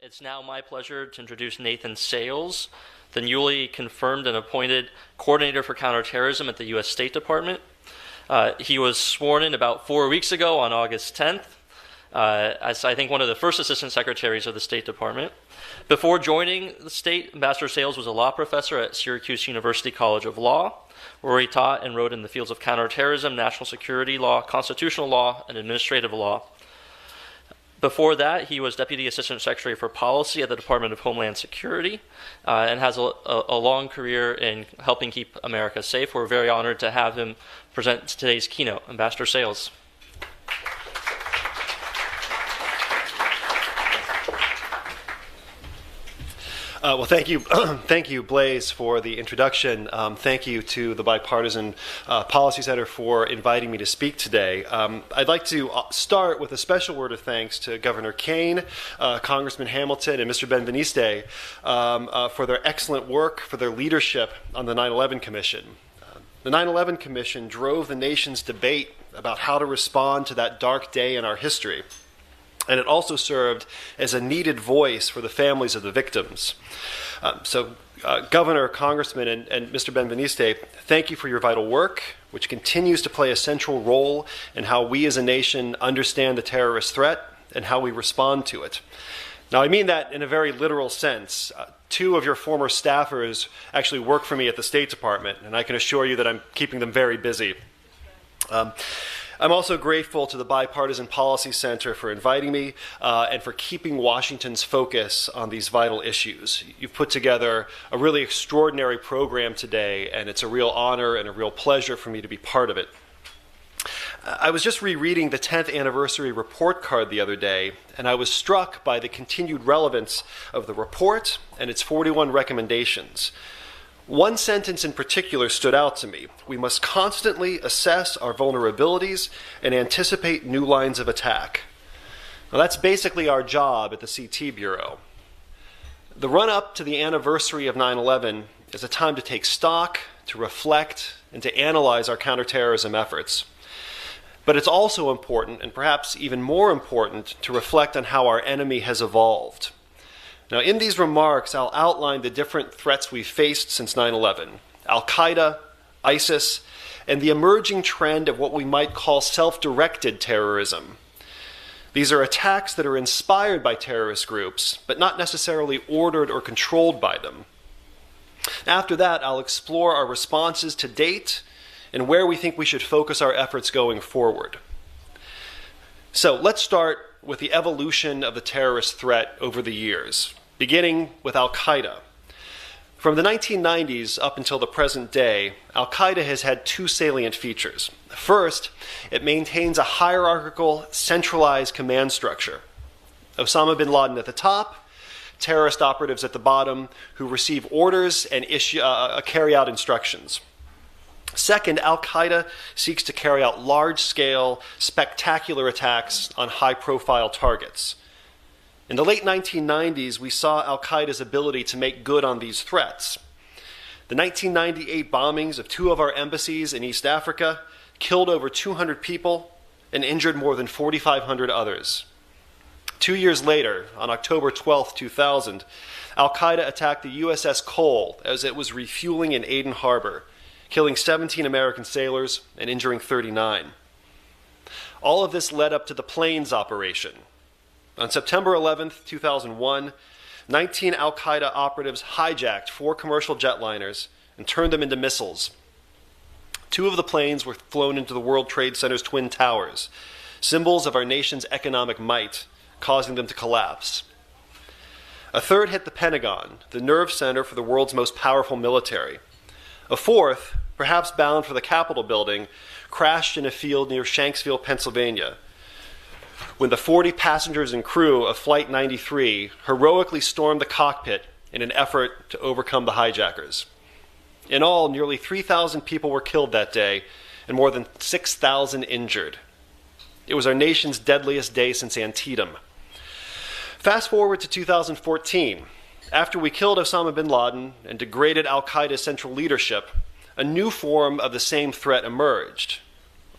It's now my pleasure to introduce Nathan Sales, the newly confirmed and appointed Coordinator for Counterterrorism at the U.S. State Department. He was sworn in about 4 weeks ago on August 10th, as I think one of the first Assistant Secretaries of the State Department. Before joining the state, Ambassador Sales was a law professor at Syracuse University College of Law, where he taught and wrote in the fields of counterterrorism, national security law, constitutional law, and administrative law. Before that, he was Deputy Assistant Secretary for Policy at the Department of Homeland Security and has a long career in helping keep America safe. We're very honored to have him present today's keynote. Ambassador Sales. Well, thank you, thank you, Blaise, for the introduction. Thank you to the Bipartisan Policy Center for inviting me to speak today. I'd like to start with a special word of thanks to Governor Kane, Congressman Hamilton, and Mr. Benveniste for their excellent work, for their leadership on the 9/11 Commission. The 9/11 Commission drove the nation's debate about how to respond to that dark day in our history. And it also served as a needed voice for the families of the victims. Governor, Congressman, and Mr. Benveniste, thank you for your vital work, which continues to play a central role in how we as a nation understand the terrorist threat and how we respond to it. Now, I mean that in a very literal sense. Two of your former staffers actually work for me at the State Department, and I can assure you that I'm keeping them very busy. I'm also grateful to the Bipartisan Policy Center for inviting me and for keeping Washington's focus on these vital issues. You've put together a really extraordinary program today, and it's a real honor and a real pleasure for me to be part of it. I was just rereading the 10th anniversary report card the other day, and I was struck by the continued relevance of the report and its 41 recommendations. One sentence in particular stood out to me. We must constantly assess our vulnerabilities and anticipate new lines of attack. Now, that's basically our job at the CT Bureau. The run-up to the anniversary of 9/11 is a time to take stock, to reflect, and to analyze our counterterrorism efforts. But it's also important, and perhaps even more important, to reflect on how our enemy has evolved. Now, in these remarks, I'll outline the different threats we've faced since 9/11, Al-Qaeda, ISIS, and the emerging trend of what we might call self-directed terrorism. These are attacks that are inspired by terrorist groups, but not necessarily ordered or controlled by them. After that, I'll explore our responses to date and where we think we should focus our efforts going forward. So let's start with the evolution of the terrorist threat over the years, beginning with Al-Qaeda. From the 1990s up until the present day, Al-Qaeda has had two salient features. First, it maintains a hierarchical, centralized command structure. Osama bin Laden at the top, terrorist operatives at the bottom who receive orders and carry out instructions. Second, Al-Qaeda seeks to carry out large-scale, spectacular attacks on high-profile targets. In the late 1990s, we saw Al-Qaeda's ability to make good on these threats. The 1998 bombings of two of our embassies in East Africa killed over 200 people and injured more than 4,500 others. 2 years later, on October 12, 2000, Al-Qaeda attacked the USS Cole as it was refueling in Aden Harbor, killing 17 American sailors and injuring 39. All of this led up to the Plains operation. On September 11, 2001, 19 Al-Qaeda operatives hijacked 4 commercial jetliners and turned them into missiles. 2 of the planes were flown into the World Trade Center's Twin Towers, symbols of our nation's economic might, causing them to collapse. A third hit the Pentagon, the nerve center for the world's most powerful military. A fourth, perhaps bound for the Capitol building, crashed in a field near Shanksville, Pennsylvania, when the 40 passengers and crew of Flight 93 heroically stormed the cockpit in an effort to overcome the hijackers. In all, nearly 3,000 people were killed that day and more than 6,000 injured. It was our nation's deadliest day since Antietam. Fast forward to 2014. After we killed Osama bin Laden and degraded Al-Qaeda's central leadership, a new form of the same threat emerged.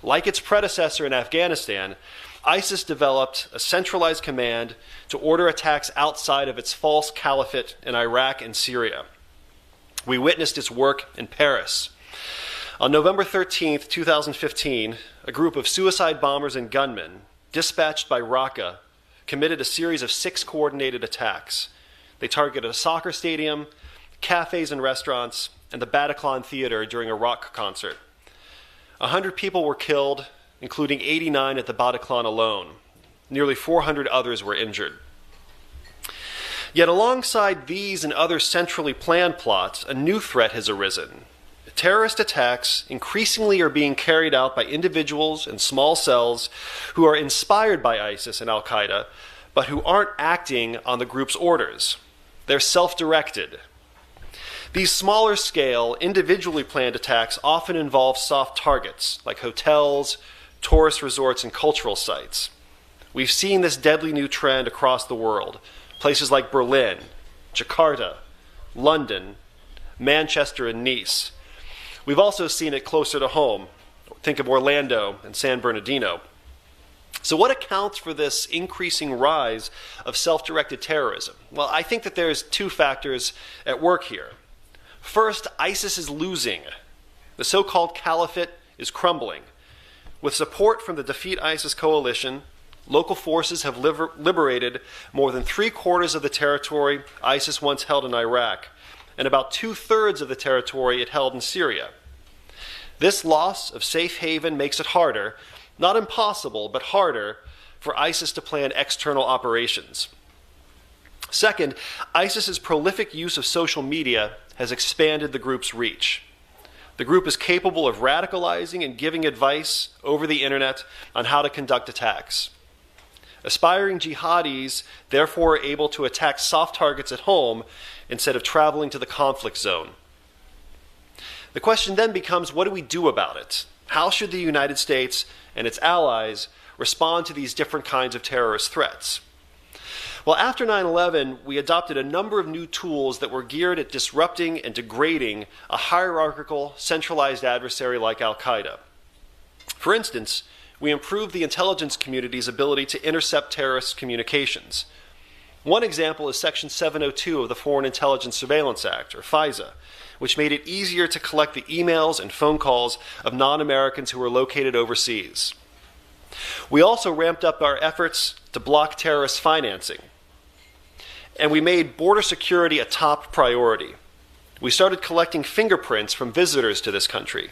Like its predecessor in Afghanistan, ISIS developed a centralized command to order attacks outside of its false caliphate in Iraq and Syria. We witnessed its work in Paris. On November 13, 2015, a group of suicide bombers and gunmen, dispatched by Raqqa, committed a series of 6 coordinated attacks. They targeted a soccer stadium, cafes and restaurants, and the Bataclan Theater during a rock concert. 100 people were killed, including 89 at the Bataclan alone. Nearly 400 others were injured. Yet alongside these and other centrally planned plots, a new threat has arisen. Terrorist attacks increasingly are being carried out by individuals and small cells who are inspired by ISIS and Al-Qaeda, but who aren't acting on the group's orders. They're self-directed. These smaller scale, individually planned attacks often involve soft targets like hotels, tourist resorts, and cultural sites. We've seen this deadly new trend across the world. Places like Berlin, Jakarta, London, Manchester, and Nice. We've also seen it closer to home. Think of Orlando and San Bernardino. So what accounts for this increasing rise of self-directed terrorism? Well, I think that there's 2 factors at work here. First, ISIS is losing. The so-called caliphate is crumbling. With support from the Defeat ISIS coalition, local forces have liberated more than 3/4 of the territory ISIS once held in Iraq, and about 2/3 of the territory it held in Syria. This loss of safe haven makes it harder, not impossible, but harder, for ISIS to plan external operations. Second, ISIS's prolific use of social media has expanded the group's reach. The group is capable of radicalizing and giving advice over the internet on how to conduct attacks. Aspiring jihadis therefore are able to attack soft targets at home instead of traveling to the conflict zone. The question then becomes, what do we do about it? How should the United States and its allies respond to these different kinds of terrorist threats? Well, after 9/11, we adopted a number of new tools that were geared at disrupting and degrading a hierarchical, centralized adversary like Al-Qaeda. For instance, we improved the intelligence community's ability to intercept terrorist communications. One example is Section 702 of the Foreign Intelligence Surveillance Act, or FISA, which made it easier to collect the emails and phone calls of non-Americans who were located overseas. We also ramped up our efforts to block terrorist financing. And we made border security a top priority. We started collecting fingerprints from visitors to this country.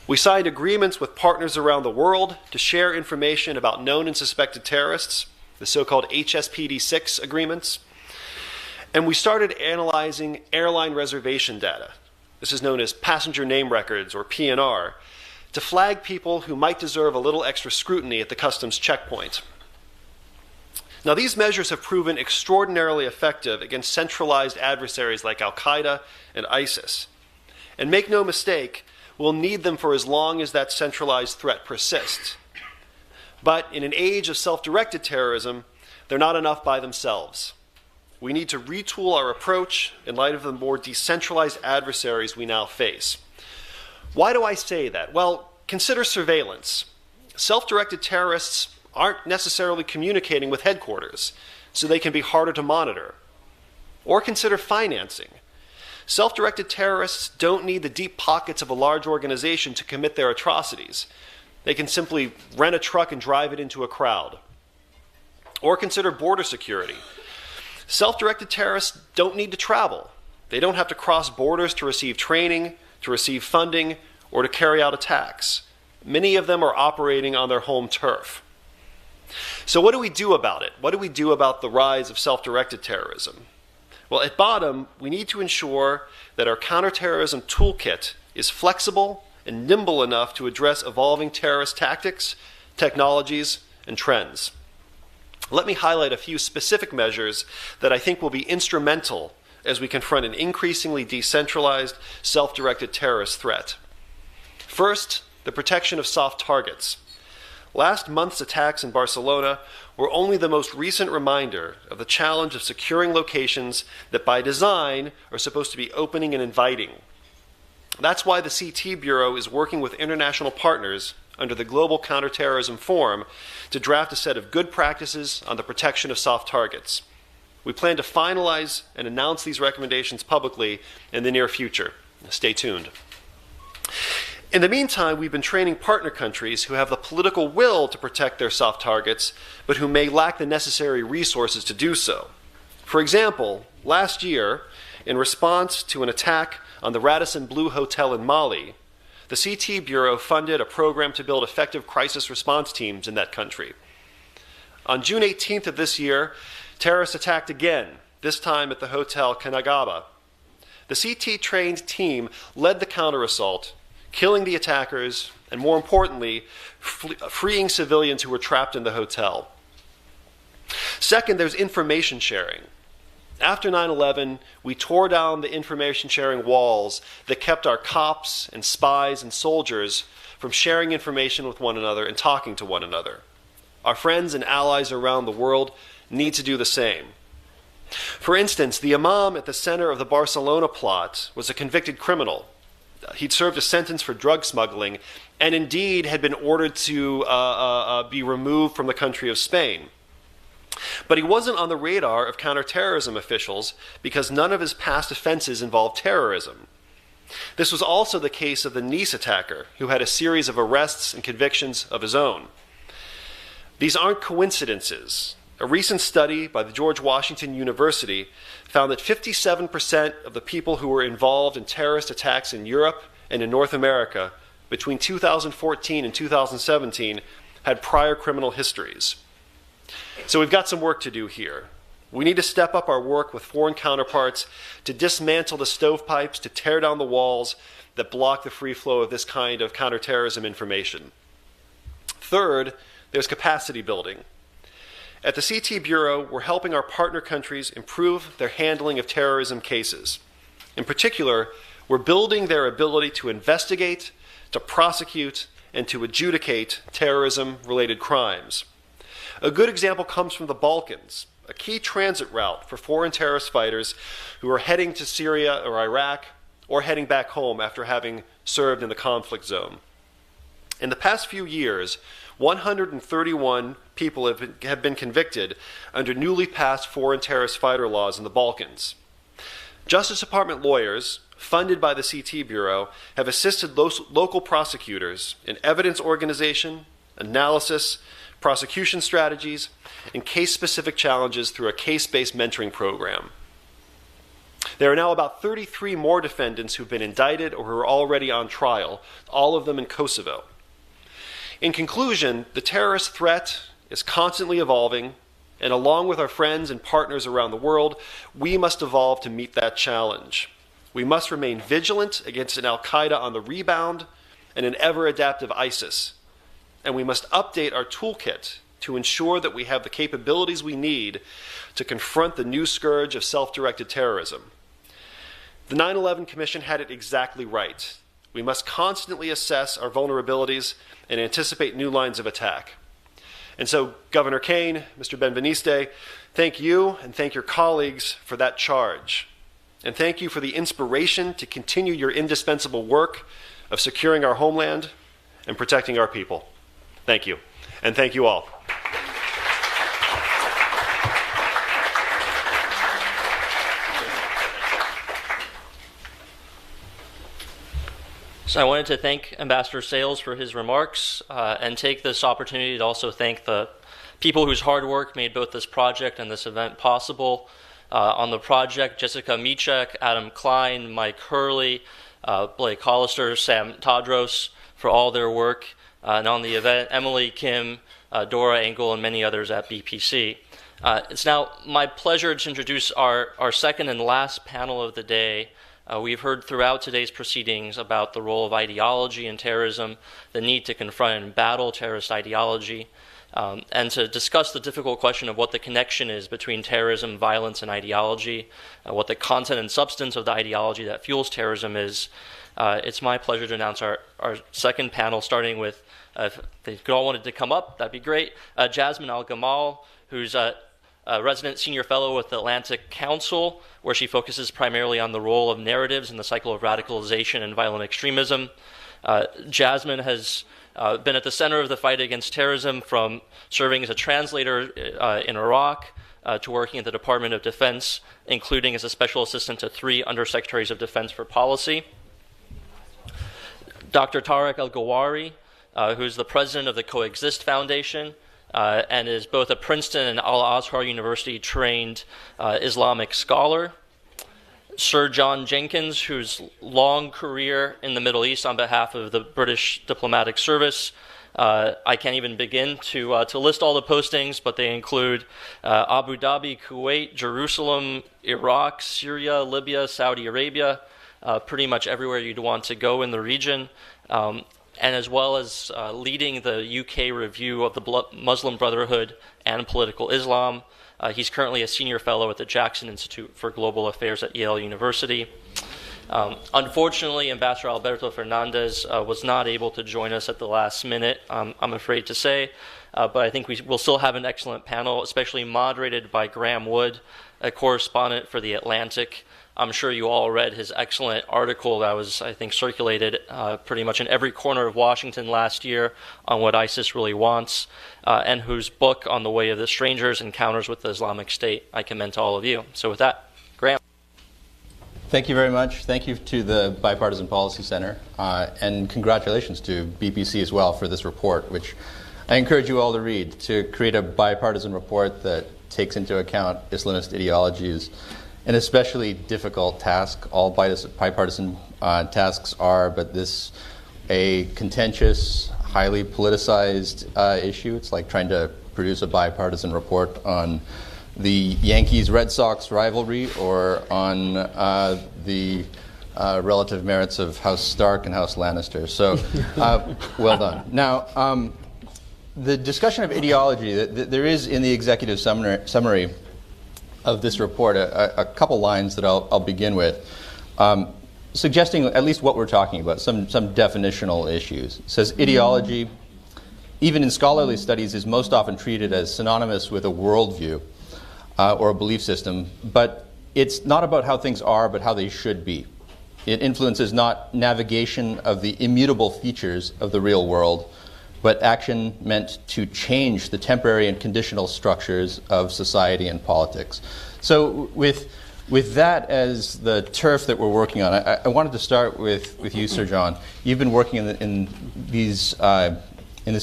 We signed agreements with partners around the world to share information about known and suspected terrorists, the so-called HSPD6 agreements. And we started analyzing airline reservation data. This is known as passenger name records, or PNR, to flag people who might deserve a little extra scrutiny at the customs checkpoint. Now, these measures have proven extraordinarily effective against centralized adversaries like Al-Qaeda and ISIS. And make no mistake, we'll need them for as long as that centralized threat persists. But in an age of self-directed terrorism, they're not enough by themselves. We need to retool our approach in light of the more decentralized adversaries we now face. Why do I say that? Well, consider surveillance. Self-directed terrorists aren't necessarily communicating with headquarters, so they can be harder to monitor. Or consider financing. Self-directed terrorists don't need the deep pockets of a large organization to commit their atrocities. They can simply rent a truck and drive it into a crowd. Or consider border security. Self-directed terrorists don't need to travel. They don't have to cross borders to receive training, to receive funding, or to carry out attacks. Many of them are operating on their home turf. So what do we do about it? What do we do about the rise of self-directed terrorism? Well, at bottom, we need to ensure that our counterterrorism toolkit is flexible and nimble enough to address evolving terrorist tactics, technologies, and trends. Let me highlight a few specific measures that I think will be instrumental as we confront an increasingly decentralized, self-directed terrorist threat. First, the protection of soft targets. Last month's attacks in Barcelona were only the most recent reminder of the challenge of securing locations that by design are supposed to be opening and inviting. That's why the CT Bureau is working with international partners under the Global Counterterrorism Forum to draft a set of good practices on the protection of soft targets. We plan to finalize and announce these recommendations publicly in the near future. Stay tuned. In the meantime, we've been training partner countries who have the political will to protect their soft targets, but who may lack the necessary resources to do so. For example, last year, in response to an attack on the Radisson Blu Hotel in Mali, the CT Bureau funded a program to build effective crisis response teams in that country. On June 18th of this year, terrorists attacked again, this time at the Hotel Kanagaba. The CT-trained team led the counter-assault, killing the attackers, and more importantly, freeing civilians who were trapped in the hotel. Second, there's information sharing. After 9/11, we tore down the information sharing walls that kept our cops and spies and soldiers from sharing information with one another and talking to one another. Our friends and allies around the world need to do the same. For instance, the imam at the center of the Barcelona plot was a convicted criminal. He'd served a sentence for drug smuggling and indeed had been ordered to be removed from the country of Spain. But he wasn't on the radar of counterterrorism officials because none of his past offenses involved terrorism. This was also the case of the Nice attacker, who had a series of arrests and convictions of his own. These aren't coincidences. A recent study by the George Washington University found that 57% of the people who were involved in terrorist attacks in Europe and in North America between 2014 and 2017 had prior criminal histories. So we've got some work to do here. We need to step up our work with foreign counterparts to dismantle the stovepipes, to tear down the walls that block the free flow of this kind of counterterrorism information. Third, there's capacity building. At the CT Bureau, we're helping our partner countries improve their handling of terrorism cases. In particular, we're building their ability to investigate, to prosecute, and to adjudicate terrorism-related crimes. A good example comes from the Balkans, a key transit route for foreign terrorist fighters who are heading to Syria or Iraq or heading back home after having served in the conflict zone. In the past few years, 131 people have been convicted under newly passed foreign terrorist fighter laws in the Balkans. Justice Department lawyers, funded by the CT Bureau, have assisted local prosecutors in evidence organization, analysis, prosecution strategies, and case-specific challenges through a case-based mentoring program. There are now about 33 more defendants who've been indicted or who are already on trial, all of them in Kosovo. In conclusion, the terrorist threat is constantly evolving, and along with our friends and partners around the world, we must evolve to meet that challenge. We must remain vigilant against an Al-Qaeda on the rebound and an ever-adaptive ISIS. And we must update our toolkit to ensure that we have the capabilities we need to confront the new scourge of self-directed terrorism. The 9/11 Commission had it exactly right. We must constantly assess our vulnerabilities and anticipate new lines of attack. And so, Governor Kane, Mr. Benveniste, thank you and thank your colleagues for that charge. And thank you for the inspiration to continue your indispensable work of securing our homeland and protecting our people. Thank you, and thank you all. So I wanted to thank Ambassador Sales for his remarks and take this opportunity to also thank the people whose hard work made both this project and this event possible. On the project, Jessica Michek, Adam Klein, Mike Hurley, Blake Hollister, Sam Tadros for all their work. And on the event, Emily Kim, Dora Engel, and many others at BPC. It's now my pleasure to introduce our second and last panel of the day. We've heard throughout today's proceedings about the role of ideology in terrorism, the need to confront and battle terrorist ideology, and to discuss the difficult question of what the connection is between terrorism, violence, and ideology, what the content and substance of the ideology that fuels terrorism is. It's my pleasure to announce our second panel, starting with, if they all wanted to come up, that'd be great, Jasmine El-Gamal, who's a resident senior fellow with the Atlantic Council, where she focuses primarily on the role of narratives in the cycle of radicalization and violent extremism. Jasmine has been at the center of the fight against terrorism, from serving as a translator in Iraq to working at the Department of Defense, including as a special assistant to 3 undersecretaries of defense for policy. Dr. Tarek El-Gawari, who's the president of the Coexist Foundation, and is both a Princeton and Al-Azhar University trained Islamic scholar. Sir John Jenkins, whose long career in the Middle East on behalf of the British Diplomatic Service. I can't even begin to list all the postings, but they include Abu Dhabi, Kuwait, Jerusalem, Iraq, Syria, Libya, Saudi Arabia, pretty much everywhere you'd want to go in the region, and as well as leading the UK review of the Muslim Brotherhood and political Islam. He's currently a senior fellow at the Jackson Institute for Global Affairs at Yale University. Unfortunately, Ambassador Alberto Fernandez was not able to join us at the last minute, I'm afraid to say, but I think we will still have an excellent panel, especially moderated by Graham Wood, a correspondent for The Atlantic. I'm sure you all read his excellent article that was, I think, circulated pretty much in every corner of Washington last year on what ISIS really wants, and whose book, On the Way of the Strangers, Encounters with the Islamic State, I commend to all of you. So with that, Graham. Thank you very much. Thank you to the Bipartisan Policy Center, and congratulations to BPC as well for this report, which I encourage you all to read. To create a bipartisan report that takes into account Islamist ideologies, an especially difficult task. All bipartisan tasks are, but this a contentious, highly politicized issue. It's like trying to produce a bipartisan report on the Yankees-Red Sox rivalry or on the relative merits of House Stark and House Lannister. So, well done. Now, the discussion of ideology, there is in the executive summary of this report a couple lines that I'll begin with, suggesting at least what we're talking about, some definitional issues. It says ideology, even in scholarly studies, is most often treated as synonymous with a worldview or a belief system, but it's not about how things are, but how they should be. It influences not navigation of the immutable features of the real world, but action meant to change the temporary and conditional structures of society and politics. So with that as the turf that we're working on, I wanted to start with you, Sir John. You've been working in this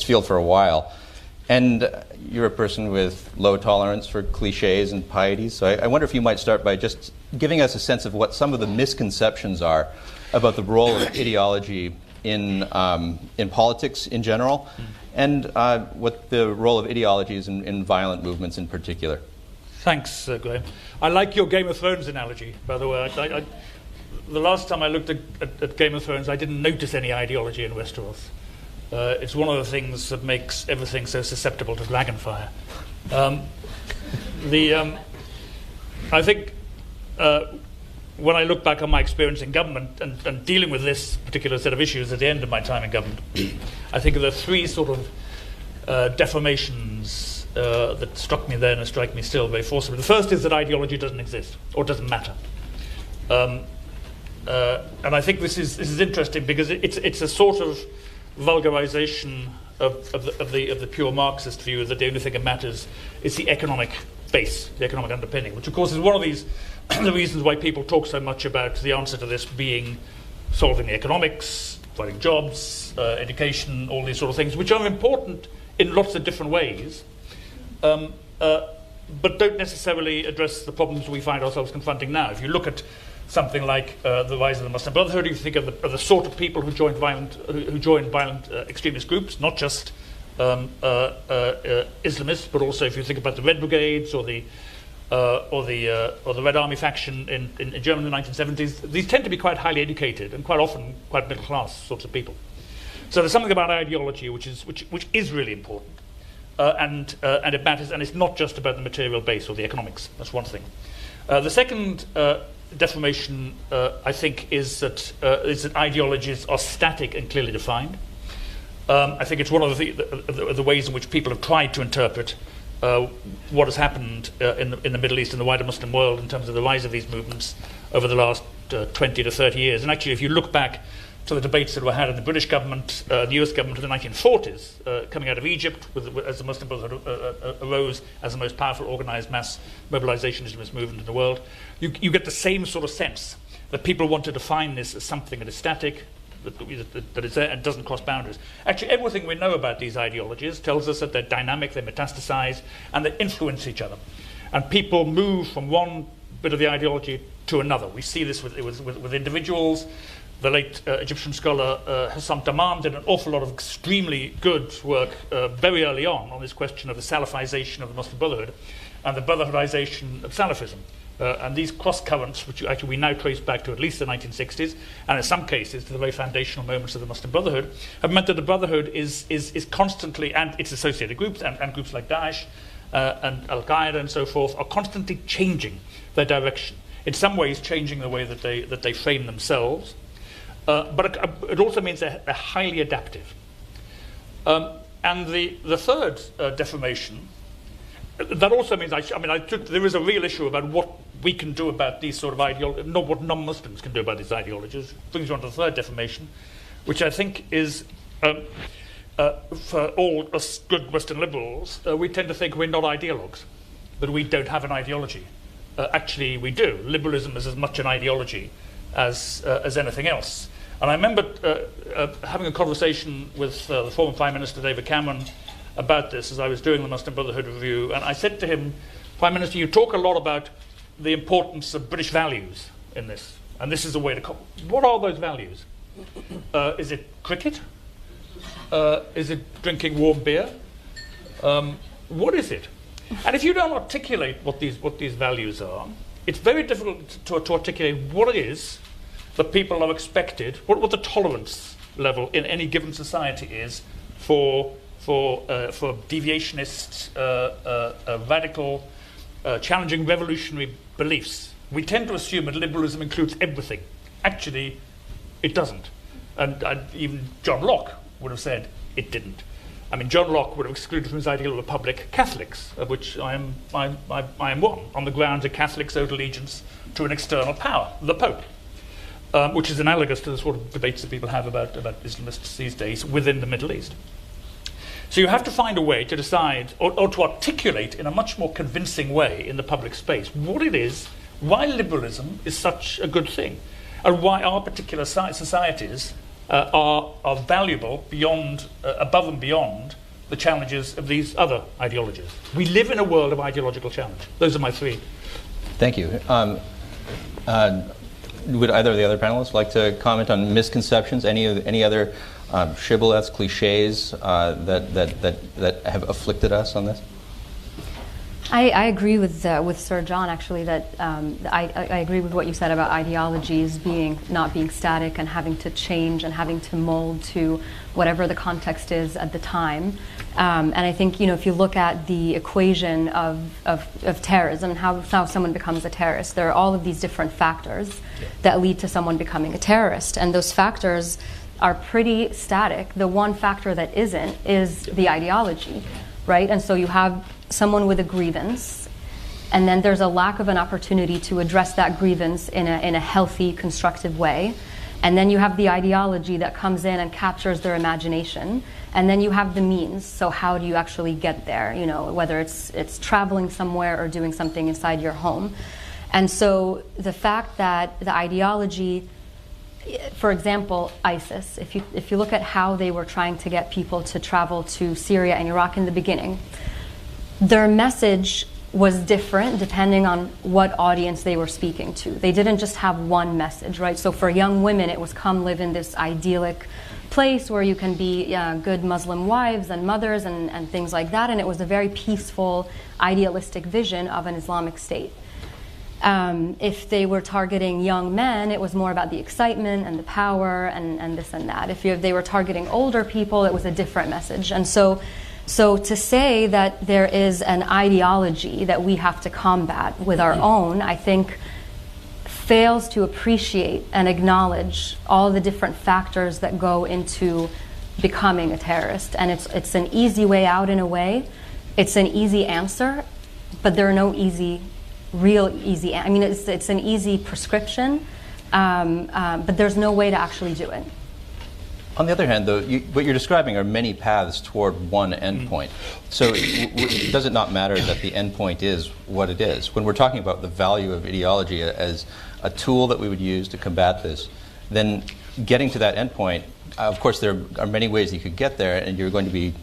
field for a while, and you're a person with low tolerance for cliches and pieties. So I wonder if you might start by just giving us a sense of what some of the misconceptions are about the role of ideology in politics in general, and what the role of ideology is in violent movements in particular. Thanks, Graham. I like your Game of Thrones analogy, by the way. The last time I looked at Game of Thrones, I didn't notice any ideology in Westeros. It's one of the things that makes everything so susceptible to dragonfire. I think when I look back on my experience in government and dealing with this particular set of issues at the end of my time in government, I think of the 3 sort of deformations that struck me then and strike me still very forcibly. The first is that ideology doesn't exist or doesn't matter. And I think this is interesting because it's a sort of vulgarization of the pure Marxist view that the only thing that matters is the economic base, the economic underpinning, which of course is one of the reasons why people talk so much about the answer to this being solving the economics, providing jobs, education, all these sort of things, which are important in lots of different ways, but don't necessarily address the problems we find ourselves confronting now. If you look at something like the rise of the Muslim Brotherhood, you think of the sort of people who join violent extremist groups, not just Islamists, but also if you think about the Red Brigades or the Red Army faction in Germany in the 1970s, these tend to be quite highly educated and quite often quite middle class sorts of people. So there's something about ideology which is really important, and it matters, and it's not just about the material base or the economics. That's one thing. The second deformation, I think, is that ideologies are static and clearly defined. I think it's one of the ways in which people have tried to interpret what has happened in the Middle East and the wider Muslim world in terms of the rise of these movements over the last 20 to 30 years. And actually, if you look back to the debates that were had in the British government, the US government in the 1940s, coming out of Egypt, as the Muslim Brotherhood arose as the most powerful organized mass mobilization Islamist movement in the world. You get the same sort of sense that people want to define this as something that is static, that is there and doesn't cross boundaries. Actually, everything we know about these ideologies tells us that they're dynamic, they metastasize, and they influence each other. And people move from one bit of the ideology to another. We see this with individuals. The late Egyptian scholar Hassam Tamam did an awful lot of extremely good work very early on this question of the Salafization of the Muslim Brotherhood and the Brotherhoodization of Salafism. And these cross currents, which actually we now trace back to at least the 1960s, and in some cases to the very foundational moments of the Muslim Brotherhood, have meant that the Brotherhood is constantly, and its associated groups, and groups like Daesh and Al-Qaeda and so forth, are constantly changing their direction. In some ways, changing the way that they frame themselves. But it also means they're highly adaptive. And the third deformation, that also means, there is a real issue about what we can do about these sort of ideologies, not what non-Muslims can do about these ideologies. Brings you on to the third deformation, which I think is, for all us good Western liberals, we tend to think we're not ideologues, that we don't have an ideology. Actually, we do. Liberalism is as much an ideology as anything else. And I remember having a conversation with the former Prime Minister David Cameron about this as I was doing the Muslim Brotherhood review, and I said to him, Prime Minister, you talk a lot about the importance of British values in this, and this is a way to what are those values? Is it cricket? Is it drinking warm beer? What is it? And if you don't articulate what these values are, it's very difficult to articulate what it is that people are expected, what the tolerance level in any given society is for deviationist, radical, challenging revolutionary beliefs. We tend to assume that liberalism includes everything. Actually, it doesn't. And even John Locke would have said it didn't. I mean, John Locke would have excluded from his ideal republic Catholics, of which I am one, on the grounds that Catholics owed allegiance to an external power, the Pope, which is analogous to the sort of debates that people have about Islamists these days within the Middle East. So you have to find a way to decide, or to articulate in a much more convincing way in the public space, what it is, why liberalism is such a good thing, and why our particular societies are valuable beyond, above and beyond the challenges of these other ideologies. We live in a world of ideological challenge. Those are my three. Thank you. Would either of the other panelists like to comment on misconceptions, any other shibboleths, cliches that have afflicted us on this? I agree with Sir John, actually, that I agree with what you said about ideologies not being static and having to change and having to mold to whatever the context is at the time. And I think, if you look at the equation of terrorism and how someone becomes a terrorist, there are all of these different factors that lead to someone becoming a terrorist. And those factors are pretty static. The one factor that isn't is the ideology, right? And so you have someone with a grievance, and then there's a lack of an opportunity to address that grievance in a healthy, constructive way. And then you have the ideology that comes in and captures their imagination. And then you have the means. So how do you actually get there? Whether it's traveling somewhere or doing something inside your home. And so the fact that the ideology, for example, ISIS, if you look at how they were trying to get people to travel to Syria and Iraq in the beginning, their message was different depending on what audience they were speaking to. They didn't just have one message, right? So for young women, it was come live in this idyllic place where you can be good Muslim wives and mothers and things like that. And it was a very peaceful, idealistic vision of an Islamic state. If they were targeting young men, it was more about the excitement and the power and this and that. If they were targeting older people, it was a different message. And so to say that there is an ideology that we have to combat with our own, I think fails to appreciate and acknowledge all the different factors that go into becoming a terrorist. And it's an easy way out in a way. It's an easy answer, but there are no real easy. It's an easy prescription, but there's no way to actually do it. On the other hand, though, what you're describing are many paths toward one endpoint. So does it not matter that the endpoint is what it is? When we're talking about the value of ideology as a tool that we would use to combat this, then getting to that endpoint, of course, there are many ways you could get there, and you're going to be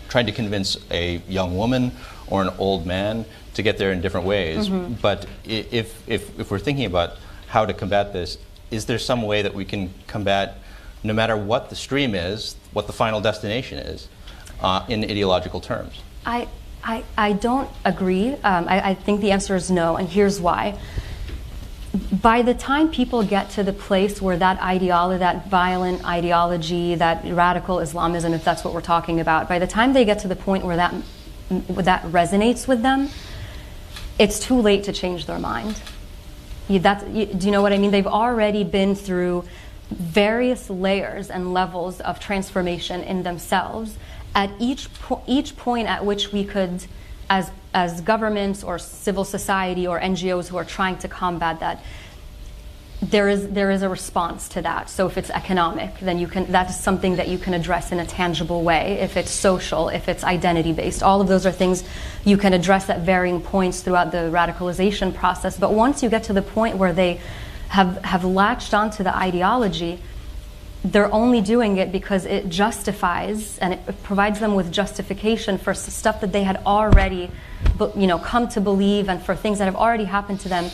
trying to convince a young woman or an old man to get there in different ways. But if we're thinking about how to combat this, is there some way that we can combat, no matter what the stream is, what the final destination is, in ideological terms? I don't agree. I think the answer is no, and here's why. By the time people get to the place where that ideology, that violent ideology, that radical Islamism, if that's what we're talking about, by the time they get to the point where that resonates with them, it's too late to change their mind. Do you know what I mean? They've already been through various layers and levels of transformation in themselves. At each point at which we could, as governments or civil society or NGOs who are trying to combat that, there is a response to that. So if it's economic, then that's something that you can address in a tangible way. If it's social, if it's identity based, all of those are things you can address at varying points throughout the radicalization process. But once you get to the point where they have latched onto the ideology, they're only doing it because it justifies and it provides them with justification for stuff that they had already, come to believe, and for things that have already happened to them.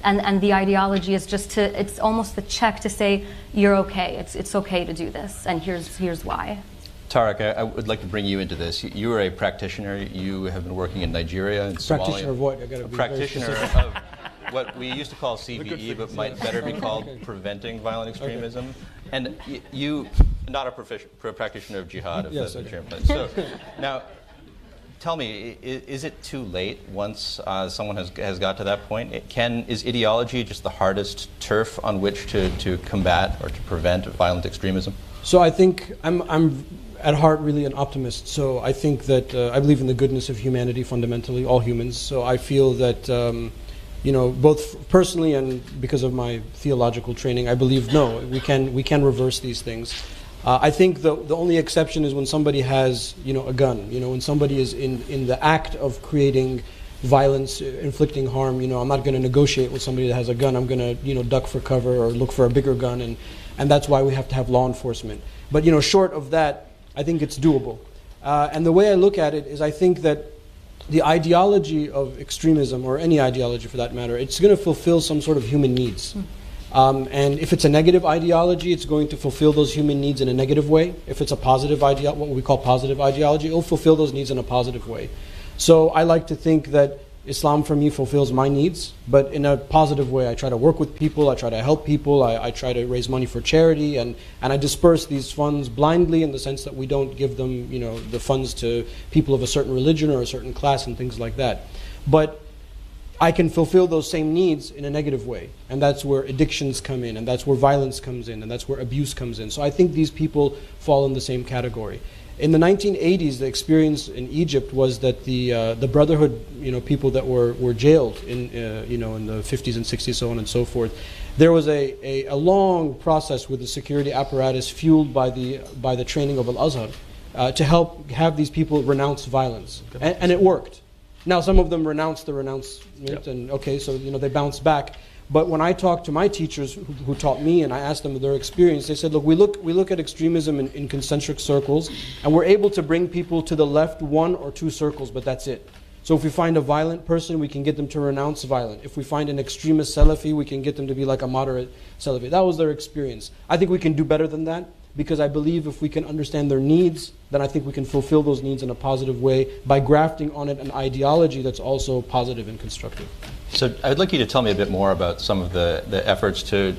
And the ideology is it's almost the check to say, you're okay, it's okay to do this, and here's why. Tarek, I would like to bring you into this. You are a practitioner. You have been working in Nigeria and Somalia. Practitioner of what? A practitioner of what we used to call CVE, but might better be called preventing violent extremism. Okay. And you, not a practitioner of jihad, yes, the okay. term. So now, tell me, is it too late once someone has got to that point? Is ideology just the hardest turf on which to combat or to prevent violent extremism? So I think I'm at heart really an optimist. So I think that I believe in the goodness of humanity fundamentally, all humans. So I feel that both personally and because of my theological training, I believe we can reverse these things. I think the only exception is when somebody has a gun. When somebody is in the act of creating violence, inflicting harm. I'm not going to negotiate with somebody that has a gun. I'm going to duck for cover or look for a bigger gun, and that's why we have to have law enforcement. But short of that, I think it's doable. And the way I look at it is, I think that the ideology of extremism, or any ideology for that matter, it's going to fulfill some sort of human needs. And if it's a negative ideology, it's going to fulfill those human needs in a negative way. If it's a positive ideology, what we call positive ideology, it'll fulfill those needs in a positive way. So I like to think that Islam for me fulfills my needs, but in a positive way. I try to work with people, I try to help people, I try to raise money for charity, and I disperse these funds blindly, in the sense that we don't give them the funds to people of a certain religion or a certain class and things like that. But I can fulfill those same needs in a negative way, and that's where addictions come in, and that's where violence comes in, and that's where abuse comes in. So I think these people fall in the same category. In the 1980s, the experience in Egypt was that the Brotherhood, people that were jailed in the 50s and 60s, so on and so forth, there was a long process with the security apparatus fueled by the training of Al-Azhar to help have these people renounce violence, and it worked. Now, some of them renounced the renouncement, and so they bounced back. But when I talked to my teachers who taught me, and I asked them their experience, they said, look, we look at extremism in concentric circles, and we're able to bring people to the left 1 or 2 circles, but that's it. So if we find a violent person, we can get them to renounce violence. If we find an extremist Salafi, we can get them to be like a moderate Salafi. That was their experience. I think we can do better than that, because I believe if we can understand their needs, then I think we can fulfill those needs in a positive way by grafting on it an ideology that's also positive and constructive. So I'd like you to tell me a bit more about some of the efforts to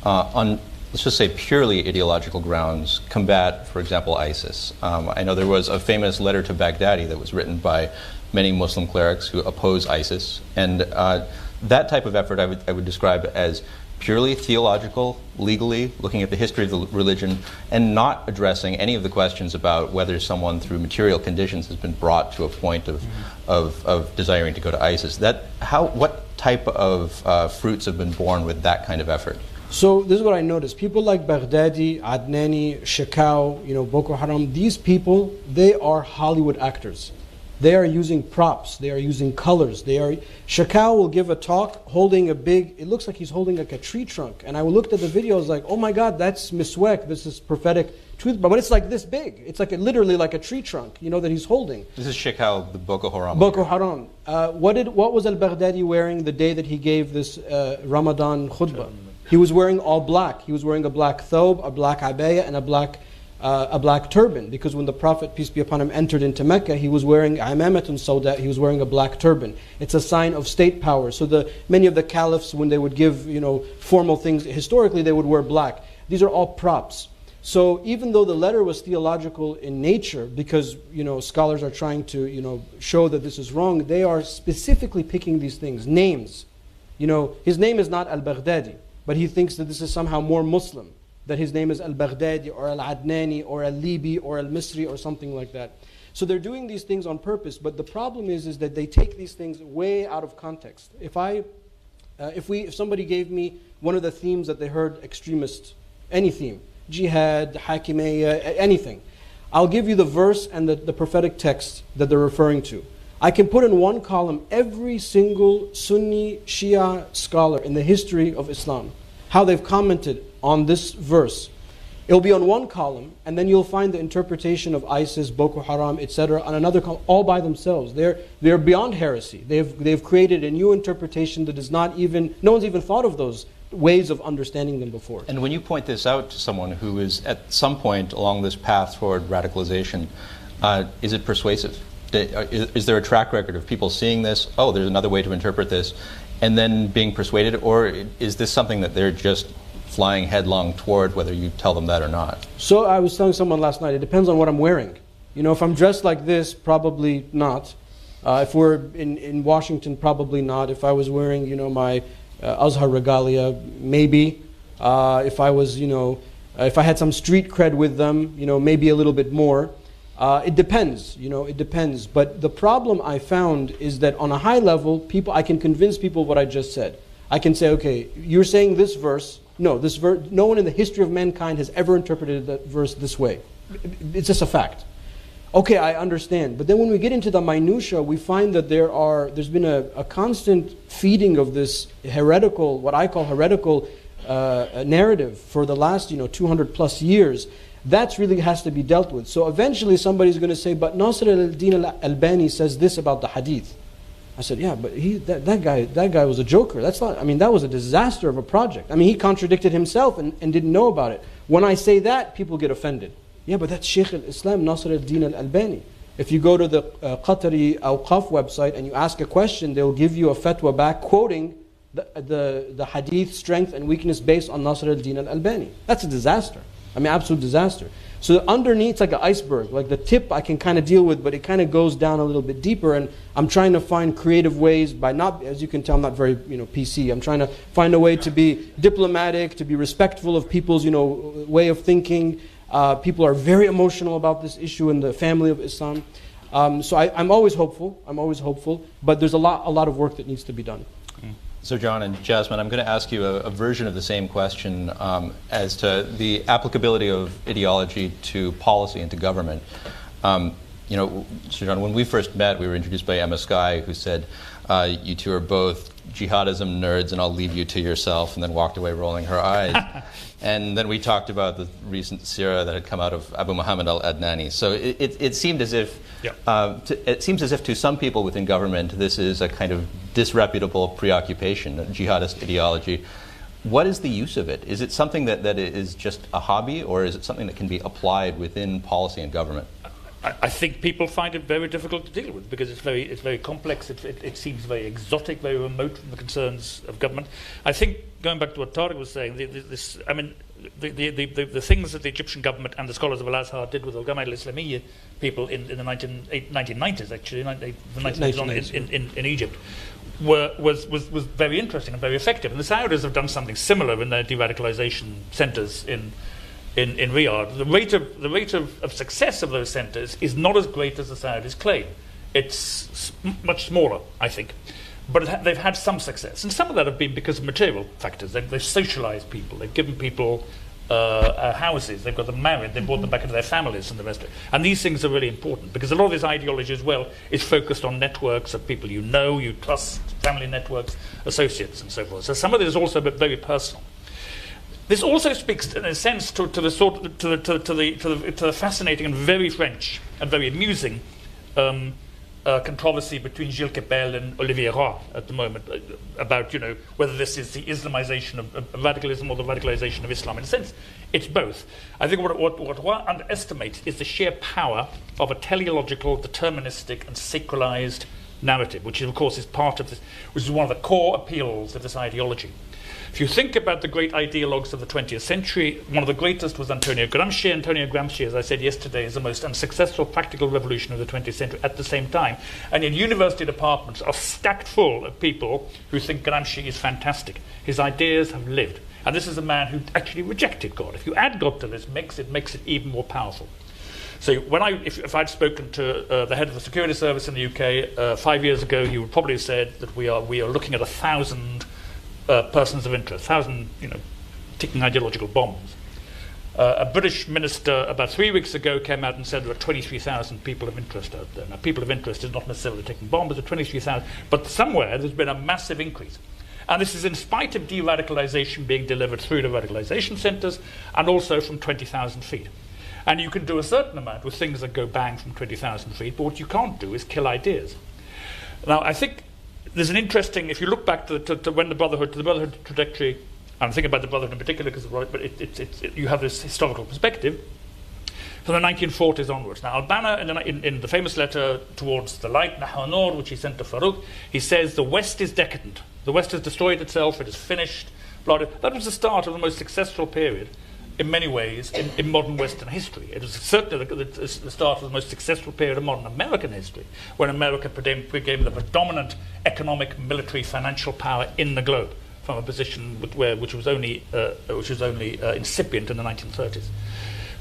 on, let's just say, purely ideological grounds, combat, for example, ISIS. I know there was a famous letter to Baghdadi that was written by many Muslim clerics who oppose ISIS, and that type of effort I would describe as purely theological, legally, looking at the history of the religion, and not addressing any of the questions about whether someone through material conditions has been brought to a point of desiring to go to ISIS. What type of fruits have been born with that kind of effort? So this is what I noticed. People like Baghdadi, Adnani, Shekau, Boko Haram, these people, they are Hollywood actors. They are using props. They are using colors. Shekau will give a talk holding it looks like he's holding like a tree trunk. And I looked at the video, I was like, oh my God, that's miswek. This is prophetic truth. But it's like this big. It's like literally like a tree trunk, that he's holding. This is Shekau, the Boko Haram. Boko Haram. What was Al-Baghdadi wearing the day that he gave this Ramadan khutbah? He was wearing all black. He was wearing a black thobe, a black abaya, and a black turban. Because when the Prophet, peace be upon him, entered into Mecca, he was wearing amamatun sawda. He was wearing a black turban. It's a sign of state power. So many of the caliphs, when they would give formal things, historically they would wear black. These are all props. So even though the letter was theological in nature, because scholars are trying to show that this is wrong, they are specifically picking these things, names. His name is not Al-Baghdadi, but he thinks that this is somehow more Muslim, that his name is Al-Baghdadi or Al-Adnani or Al-Libi or Al-Misri or something like that. So they're doing these things on purpose, but the problem is that they take these things way out of context. If somebody gave me one of the themes that they heard extremists, any theme, jihad, hakimiyya, anything, I'll give you the verse and the prophetic text that they're referring to. I can put in one column every single Sunni Shia scholar in the history of Islam, how they've commented on this verse. It'll be on one column, and then you'll find the interpretation of ISIS, Boko Haram, etc. on another column, all by themselves. They're beyond heresy. They've created a new interpretation that is no one's even thought of those ways of understanding them before. And when you point this out to someone who is at some point along this path toward radicalization, is it persuasive? Is there a track record of people seeing this, oh, there's another way to interpret this, and then being persuaded? Or is this something that they're just flying headlong toward, whether you tell them that or not? So I was telling someone last night, it depends on what I'm wearing. If I'm dressed like this, probably not. If we're in Washington, probably not. If I was wearing, my Azhar regalia, maybe. If I was, if I had some street cred with them, maybe a little bit more. It depends, it depends. But the problem I found is that on a high level, I can convince people what I just said. I can say, okay, you're saying this verse. No, no one in the history of mankind has ever interpreted that verse this way. It's just a fact. Okay, I understand. But then when we get into the minutiae, we find that there's been a constant feeding of this heretical, what I call heretical narrative for the last 200 plus years. That really has to be dealt with. So eventually somebody's going to say, but Nasr al-Din al-Albani says this about the hadith. I said, yeah, but that guy was a joker. That was a disaster of a project. He contradicted himself and didn't know about it. When I say that, people get offended. Yeah, but that's Shaykh al-Islam Nasr al-Din al-Albani. If you go to the Qatari Awqaf website and you ask a question, they'll give you a fatwa back quoting the hadith strength and weakness based on Nasr al-Din al-Albani. That's a disaster. Absolute disaster. So underneath, it's like an iceberg. Like the tip I can kind of deal with, but it kind of goes down a little bit deeper. And I'm trying to find creative ways by not, as you can tell, I'm not very PC. I'm trying to find a way to be diplomatic, to be respectful of people's way of thinking. People are very emotional about this issue in the family of Islam. So I'm always hopeful. But there's a lot of work that needs to be done. So John and Jasmine, I'm going to ask you a version of the same question as to the applicability of ideology to policy and to government. So John, when we first met, we were introduced by Emma Skye, who said, you two are both jihadism nerds and I'll leave you to yourself, and then walked away rolling her eyes. And then we talked about the recent seerah that had come out of Abu Muhammad al-Adnani. So it seemed as if, it seems as if to some people within government, this is a kind of disreputable preoccupation, a jihadist ideology. What is the use of it? Is it something that is just a hobby, or is it something that can be applied within policy and government? I think people find it very difficult to deal with because it's very complex. It seems very exotic, very remote from the concerns of government. I think going back to what Tariq was saying, the things that the Egyptian government and the scholars of Al-Azhar did with El-Gamal al-Islamiyya people in the 1990s, actually, the 1990s in Egypt, was very interesting and very effective. And the Saudis have done something similar in their de-radicalization centers in Riyadh. The rate of success of those centres is not as great as the Saudis claim. It's much smaller, I think. But they've had some success. And some of that have been because of material factors. They've socialized people. They've given people houses. They've got them married. They've brought them back into their families and the rest of it. And these things are really important because a lot of this ideology as well is focused on networks of people you know, you trust, family networks, associates, and so forth. So some of it is also very personal. This also speaks, in a sense, to the fascinating and very French and very amusing controversy between Gilles Kepel and Olivier Roy at the moment about, whether this is the Islamization of radicalism or the radicalization of Islam. In a sense, it's both. I think what Roy underestimates is the sheer power of a teleological, deterministic, and sacralized narrative, which of course is part of this, which is one of the core appeals of this ideology. If you think about the great ideologues of the 20th century, one of the greatest was Antonio Gramsci. Antonio Gramsci, as I said yesterday, is the most unsuccessful practical revolution of the 20th century at the same time. And yet university departments are stacked full of people who think Gramsci is fantastic. His ideas have lived. And this is a man who actually rejected God. If you add God to this mix, it makes it even more powerful. So if I'd spoken to the head of the security service in the UK 5 years ago, he would probably have said that we are looking at 1,000 persons of interest, 1,000, ticking ideological bombs. A British minister about 3 weeks ago came out and said there are 23,000 people of interest out there. Now, people of interest is not necessarily ticking bombs, there are 23,000, but somewhere there's been a massive increase. And this is in spite of de-radicalization being delivered through the radicalization centers and also from 20,000 feet. And you can do a certain amount with things that go bang from 20,000 feet, but what you can't do is kill ideas. Now, I think there's an interesting, if you look back to when the Brotherhood trajectory, I'm thinking about the Brotherhood in particular, because you have this historical perspective, from the 1940s onwards. Now, al-Banna, in the famous letter towards the light, Nahwa Nur, which he sent to Farouk, he says the West is decadent. The West has destroyed itself, it is finished. That was the start of the most successful period, in many ways, in modern Western history. It was certainly the start of the most successful period of modern American history, when America became the predominant economic, military, financial power in the globe, from a position which was only incipient in the 1930s.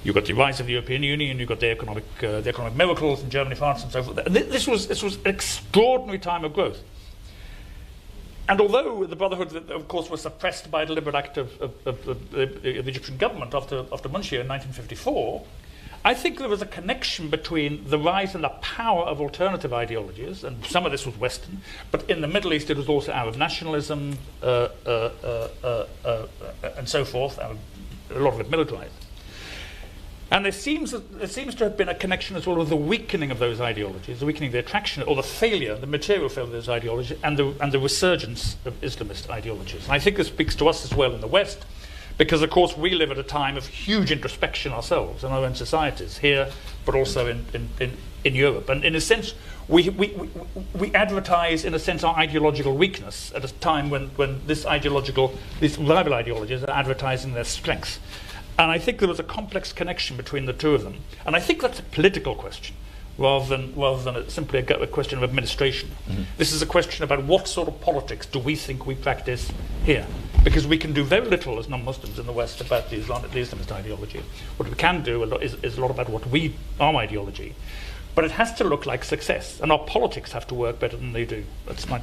You've got the rise of the European Union, you've got the economic miracles in Germany, France, and so forth. And this was an extraordinary time of growth. And although the Brotherhood, of course, was suppressed by a deliberate act of the Egyptian government after Munshir in 1954, I think there was a connection between the rise and the power of alternative ideologies, and some of this was Western, but in the Middle East it was also Arab nationalism and so forth, a lot of it militarized. And there seems to have been a connection as well with the weakening of those ideologies, the weakening of the attraction, or the failure, the material failure of those ideologies, and the resurgence of Islamist ideologies. And I think this speaks to us as well in the West, because, of course, we live at a time of huge introspection ourselves in our own societies, here, but also in Europe. And in a sense, we advertise, in a sense, our ideological weakness at a time when these rival ideologies are advertising their strength. And I think there was a complex connection between the two of them. And I think that's a political question, rather than simply a question of administration. Mm-hmm. This is a question about what sort of politics do we think we practice here. Because we can do very little as non-Muslims in the West about the Islamist ideology. What we can do is a lot about our ideology. But it has to look like success. And our politics have to work better than they do. That's my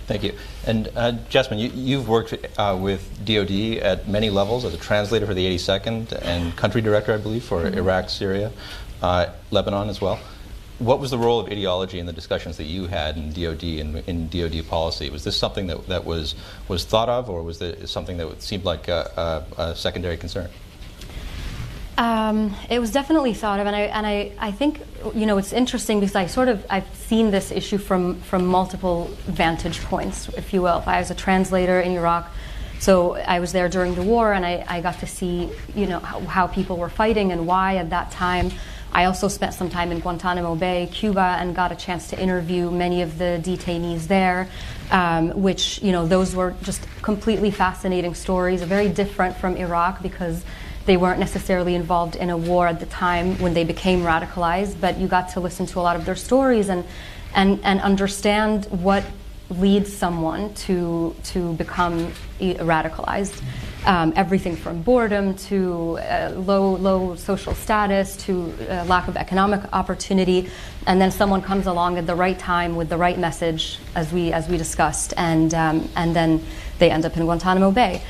Thank you. And Jasmine, you've worked with DoD at many levels as a translator for the 82nd and country director, I believe, for Iraq, Syria, Lebanon as well. What was the role of ideology in the discussions that you had in DoD and in DoD policy? Was this something that was thought of, or was it something that seemed like a secondary concern? It was definitely thought of, and I think it's interesting because I've seen this issue from multiple vantage points, if you will. I was a translator in Iraq, so I was there during the war, and I got to see how people were fighting and why at that time. I also spent some time in Guantanamo Bay, Cuba, and got a chance to interview many of the detainees there, which those were just completely fascinating stories, very different from Iraq because they weren't necessarily involved in a war at the time when they became radicalized, but you got to listen to a lot of their stories and understand what leads someone to become radicalized. everything from boredom to low social status to lack of economic opportunity, and then someone comes along at the right time with the right message, as we discussed, and then they end up in Guantanamo Bay.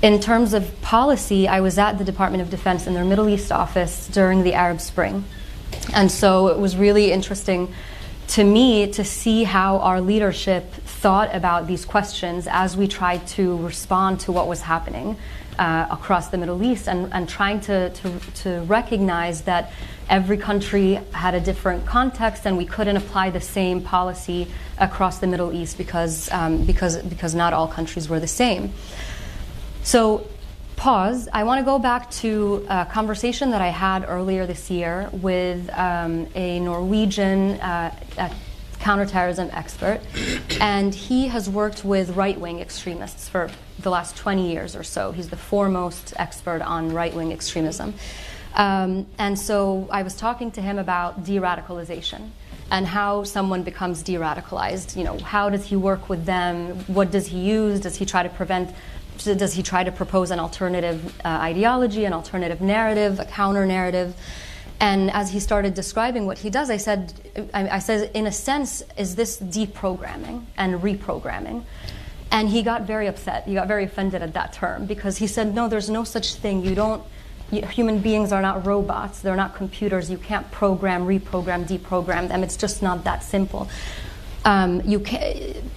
In terms of policy, I was at the Department of Defense in their Middle East office during the Arab Spring, and so it was really interesting to me to see how our leadership thought about these questions as we tried to respond to what was happening across the Middle East, and trying to recognize that every country had a different context and we couldn't apply the same policy across the Middle East because not all countries were the same. So, pause. I want to go back to a conversation that I had earlier this year with a Norwegian counterterrorism expert, and he has worked with right-wing extremists for the last 20 years or so. He's the foremost expert on right-wing extremism. And so I was talking to him about de-radicalization and how someone becomes de-radicalized. You know, how does he work with them? What does he use? Does he try to propose an alternative ideology, an alternative narrative, a counter-narrative? And as he started describing what he does, I said, in a sense, is this deprogramming and reprogramming? And he got very upset. He got very offended at that term because he said, no, there's no such thing. Human beings are not robots. They're not computers. You can't program, reprogram, deprogram them. It's just not that simple.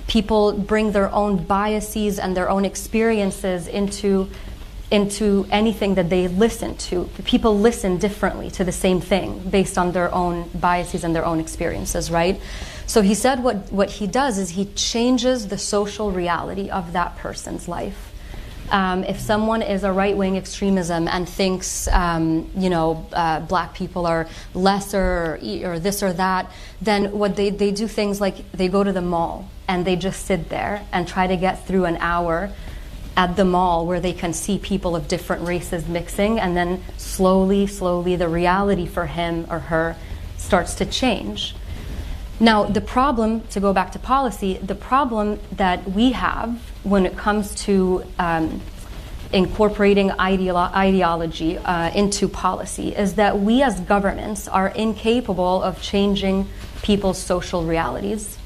People bring their own biases and their own experiences into anything that they listen to. People listen differently to the same thing based on their own biases and their own experiences, right? So he said what he does is he changes the social reality of that person's life. If someone is a right-wing extremism and thinks, black people are lesser or this or that, then what they do things like they go to the mall and they just sit there and try to get through an hour at the mall where they can see people of different races mixing, and then slowly the reality for him or her starts to change. Now, the problem, to go back to policy, the problem that we have when it comes to incorporating ideology into policy is that we as governments are incapable of changing people's social realities.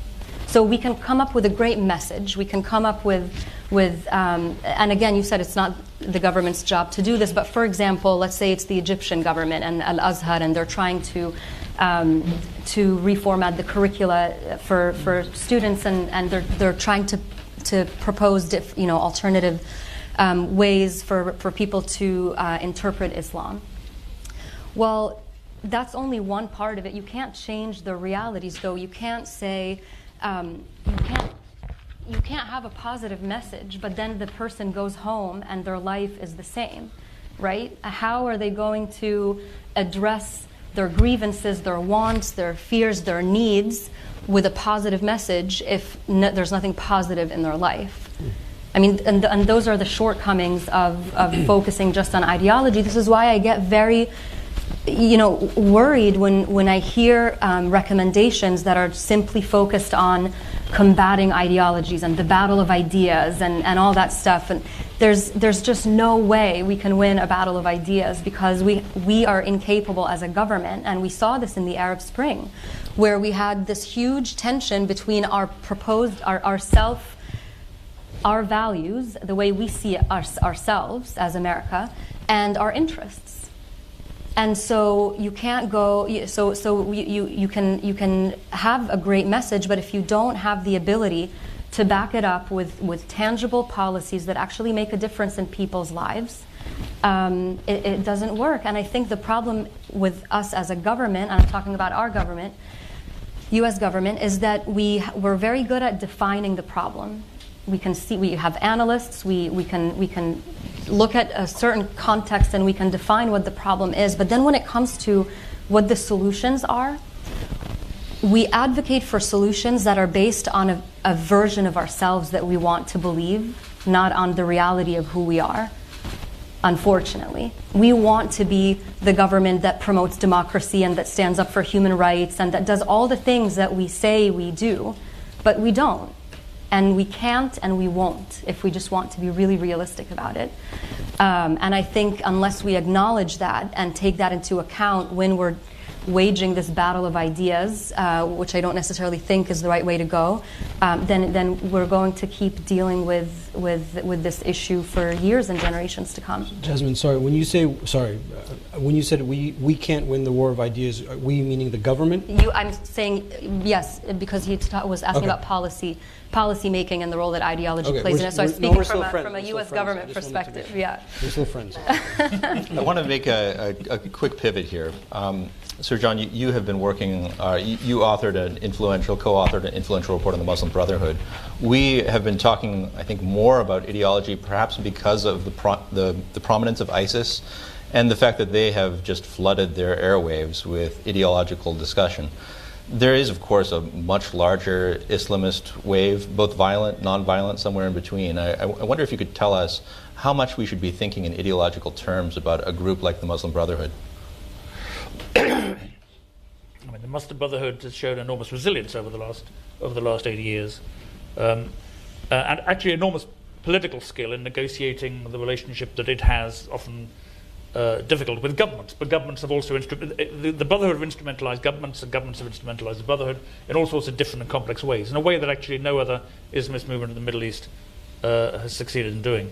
So we can come up with a great message, we can come up with and again, you said it's not the government's job to do this, but for example, let's say it's the Egyptian government and Al-Azhar, and they're trying to reformat the curricula for students, and they're trying to propose alternative ways for people to interpret Islam. Well, that's only one part of it. You can't change the realities, though. You can't say you can't have a positive message, but then the person goes home and their life is the same, right? How are they going to address their grievances, their wants, their fears, their needs with a positive message if there's nothing positive in their life? I mean, and those are the shortcomings of focusing just on ideology. This is why I get very worried when I hear recommendations that are simply focused on combating ideologies and the battle of ideas and all that stuff. And there's just no way we can win a battle of ideas because we are incapable as a government. And we saw this in the Arab Spring, where we had this huge tension between our values, the way we see ourselves as America, and our interests. And so you can't go. You can have a great message, but if you don't have the ability to back it up with tangible policies that actually make a difference in people's lives, it doesn't work. And I think the problem with us as a government, and I'm talking about our government, U.S. government, is that we're very good at defining the problem. We have analysts. We can look at a certain context and we can define what the problem is. But then when it comes to what the solutions are, we advocate for solutions that are based on a version of ourselves that we want to believe, not on the reality of who we are. Unfortunately, we want to be the government that promotes democracy and that stands up for human rights and that does all the things that we say we do, but we don't. And we can't and we won't if we just want to be really realistic about it. And I think unless we acknowledge that and take that into account when we're waging this battle of ideas, which I don't necessarily think is the right way to go, then we're going to keep dealing with this issue for years and generations to come. Jasmine, when you said we can't win the war of ideas, are we meaning the government? I'm saying yes, because he was asking about policy making and the role that ideology plays in it. So I'm speaking from a U.S. government perspective. Yeah, we're still friends. I want to make a quick pivot here. Sir John, you have been working, you co-authored an influential report on the Muslim Brotherhood. We have been talking, I think, more about ideology, perhaps because of the prominence of ISIS and the fact that they have just flooded their airwaves with ideological discussion. There is, of course, a much larger Islamist wave, both violent, non-violent, somewhere in between. I wonder if you could tell us how much we should be thinking in ideological terms about a group like the Muslim Brotherhood. I mean, the Muslim Brotherhood has shown enormous resilience over the last 80 years, and actually enormous political skill in negotiating the relationship that it has, often difficult, with governments. But governments have also the Brotherhood have instrumentalized governments, and governments have instrumentalized the Brotherhood in all sorts of different and complex ways, in a way that actually no other Islamist movement in the Middle East has succeeded in doing.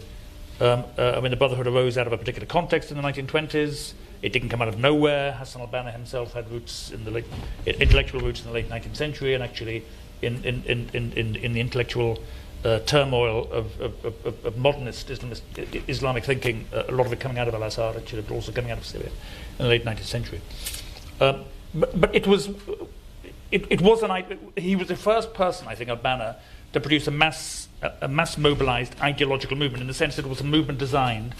I mean, the Brotherhood arose out of a particular context in the 1920s. It didn't come out of nowhere. Hassan al-Banna himself had roots in the intellectual roots in the late 19th century, and actually in the intellectual turmoil of modernist Islamic thinking, a lot of it coming out of Al-Azhar, actually, but also coming out of Syria in the late 19th century. But he was the first person, I think, al-Banna, to produce a mass mobilized ideological movement, in the sense that it was a movement designed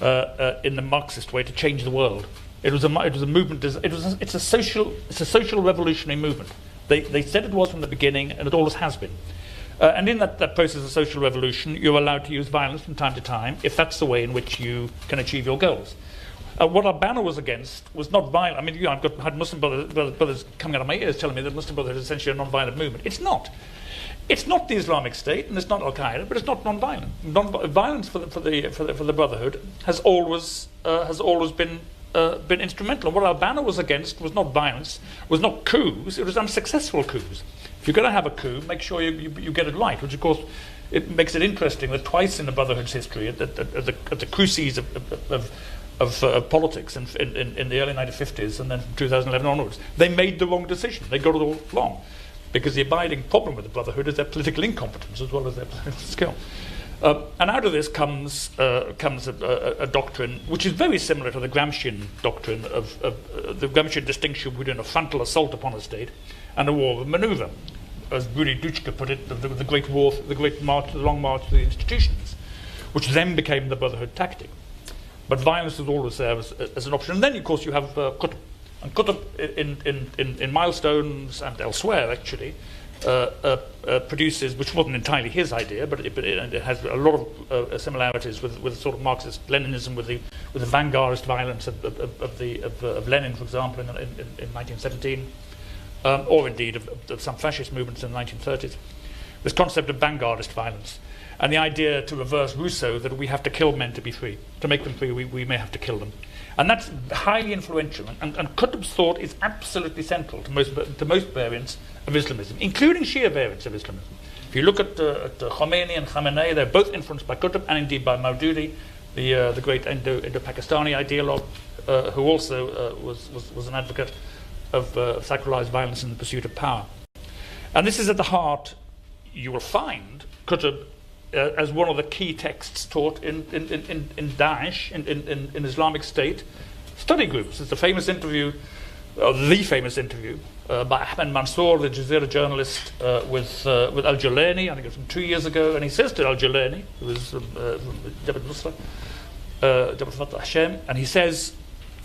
in the Marxist way to change the world. It was a movement. It's a social revolutionary movement. They said it was from the beginning, and it always has been. And in that process of social revolution, you're allowed to use violence from time to time if that's the way in which you can achieve your goals. What al-Banna was against was not violence. I mean, I've had Muslim brothers coming out of my ears telling me that Muslim Brotherhood is essentially a non-violent movement. It's not. It's not the Islamic State, and it's not Al-Qaeda, but it's not non-violent. Violence for the Brotherhood has always been instrumental. And what al-Banna was against was not violence, was not coups. It was unsuccessful coups. If you're going to have a coup, make sure you get it right. Which, of course, it makes it interesting that twice in the Brotherhood's history, at the cruces of politics in the early 1950s and then from 2011 onwards, they made the wrong decision. They got it all wrong. Because the abiding problem with the Brotherhood is their political incompetence as well as their political skill. And out of this comes a doctrine which is very similar to the Gramscian doctrine of the Gramscian distinction between a frontal assault upon a state and a war of manoeuvre. As Rudi Dutschke put it, the great war, the long march to the institutions, which then became the Brotherhood tactic. But violence was always there as an option. And then, of course, you have Qutb. And Qutb in Milestones and elsewhere, actually, produces, which wasn't entirely his idea, but it has a lot of similarities with sort of Marxist Leninism, with the vanguardist violence of Lenin, for example, in 1917, or indeed of some fascist movements in the 1930s. This concept of vanguardist violence, and the idea, to reverse Rousseau, that we have to kill men to be free. To make them free, we may have to kill them. And that's highly influential, and Qutb's thought is absolutely central to most variants of Islamism, including Shia variants of Islamism. If you look at Khomeini and Khamenei, they're both influenced by Qutb, and indeed by Maududi, the great Indo-Pakistani ideologue, who also was an advocate of sacralized violence in the pursuit of power. And this is at the heart, you will find, Qutb as one of the key texts taught in Daesh, in Islamic State study groups. It's the famous interview by Ahmed Mansour, the Jazeera journalist, with Al-Jilani, I think it was from 2 years ago, and he says to Al-Jilani, who is from Jabal Nusra, Jabal Fatah Hashem, and he says,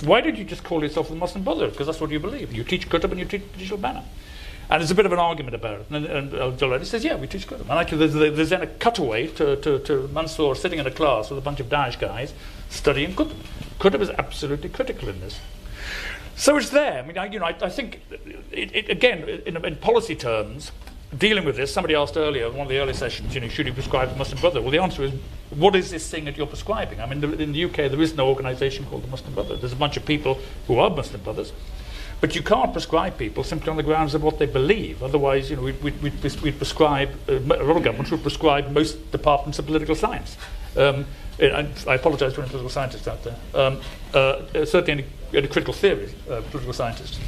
why did you just call yourself the Muslim Brotherhood? Because that's what you believe. You teach Qutb and you teach al-Banna. And there's a bit of an argument about it. And Al-Jilani says, yeah, we teach Qutb. And actually there's then a cutaway to Mansour sitting in a class with a bunch of Daesh guys studying Qutb. Qutb is absolutely critical in this. So it's there. I mean, I think, again, in policy terms, dealing with this, somebody asked earlier, in one of the early sessions, should you prescribe the Muslim Brotherhood? Well, the answer is, what is this thing that you're prescribing? I mean, in the UK, there is no organisation called the Muslim Brotherhood. There's a bunch of people who are Muslim brothers, but you can't prescribe people simply on the grounds of what they believe. Otherwise, we'd prescribe, a lot of governments would prescribe most departments of political science. I apologise for any political scientists out there. Certainly any critical theory political scientists.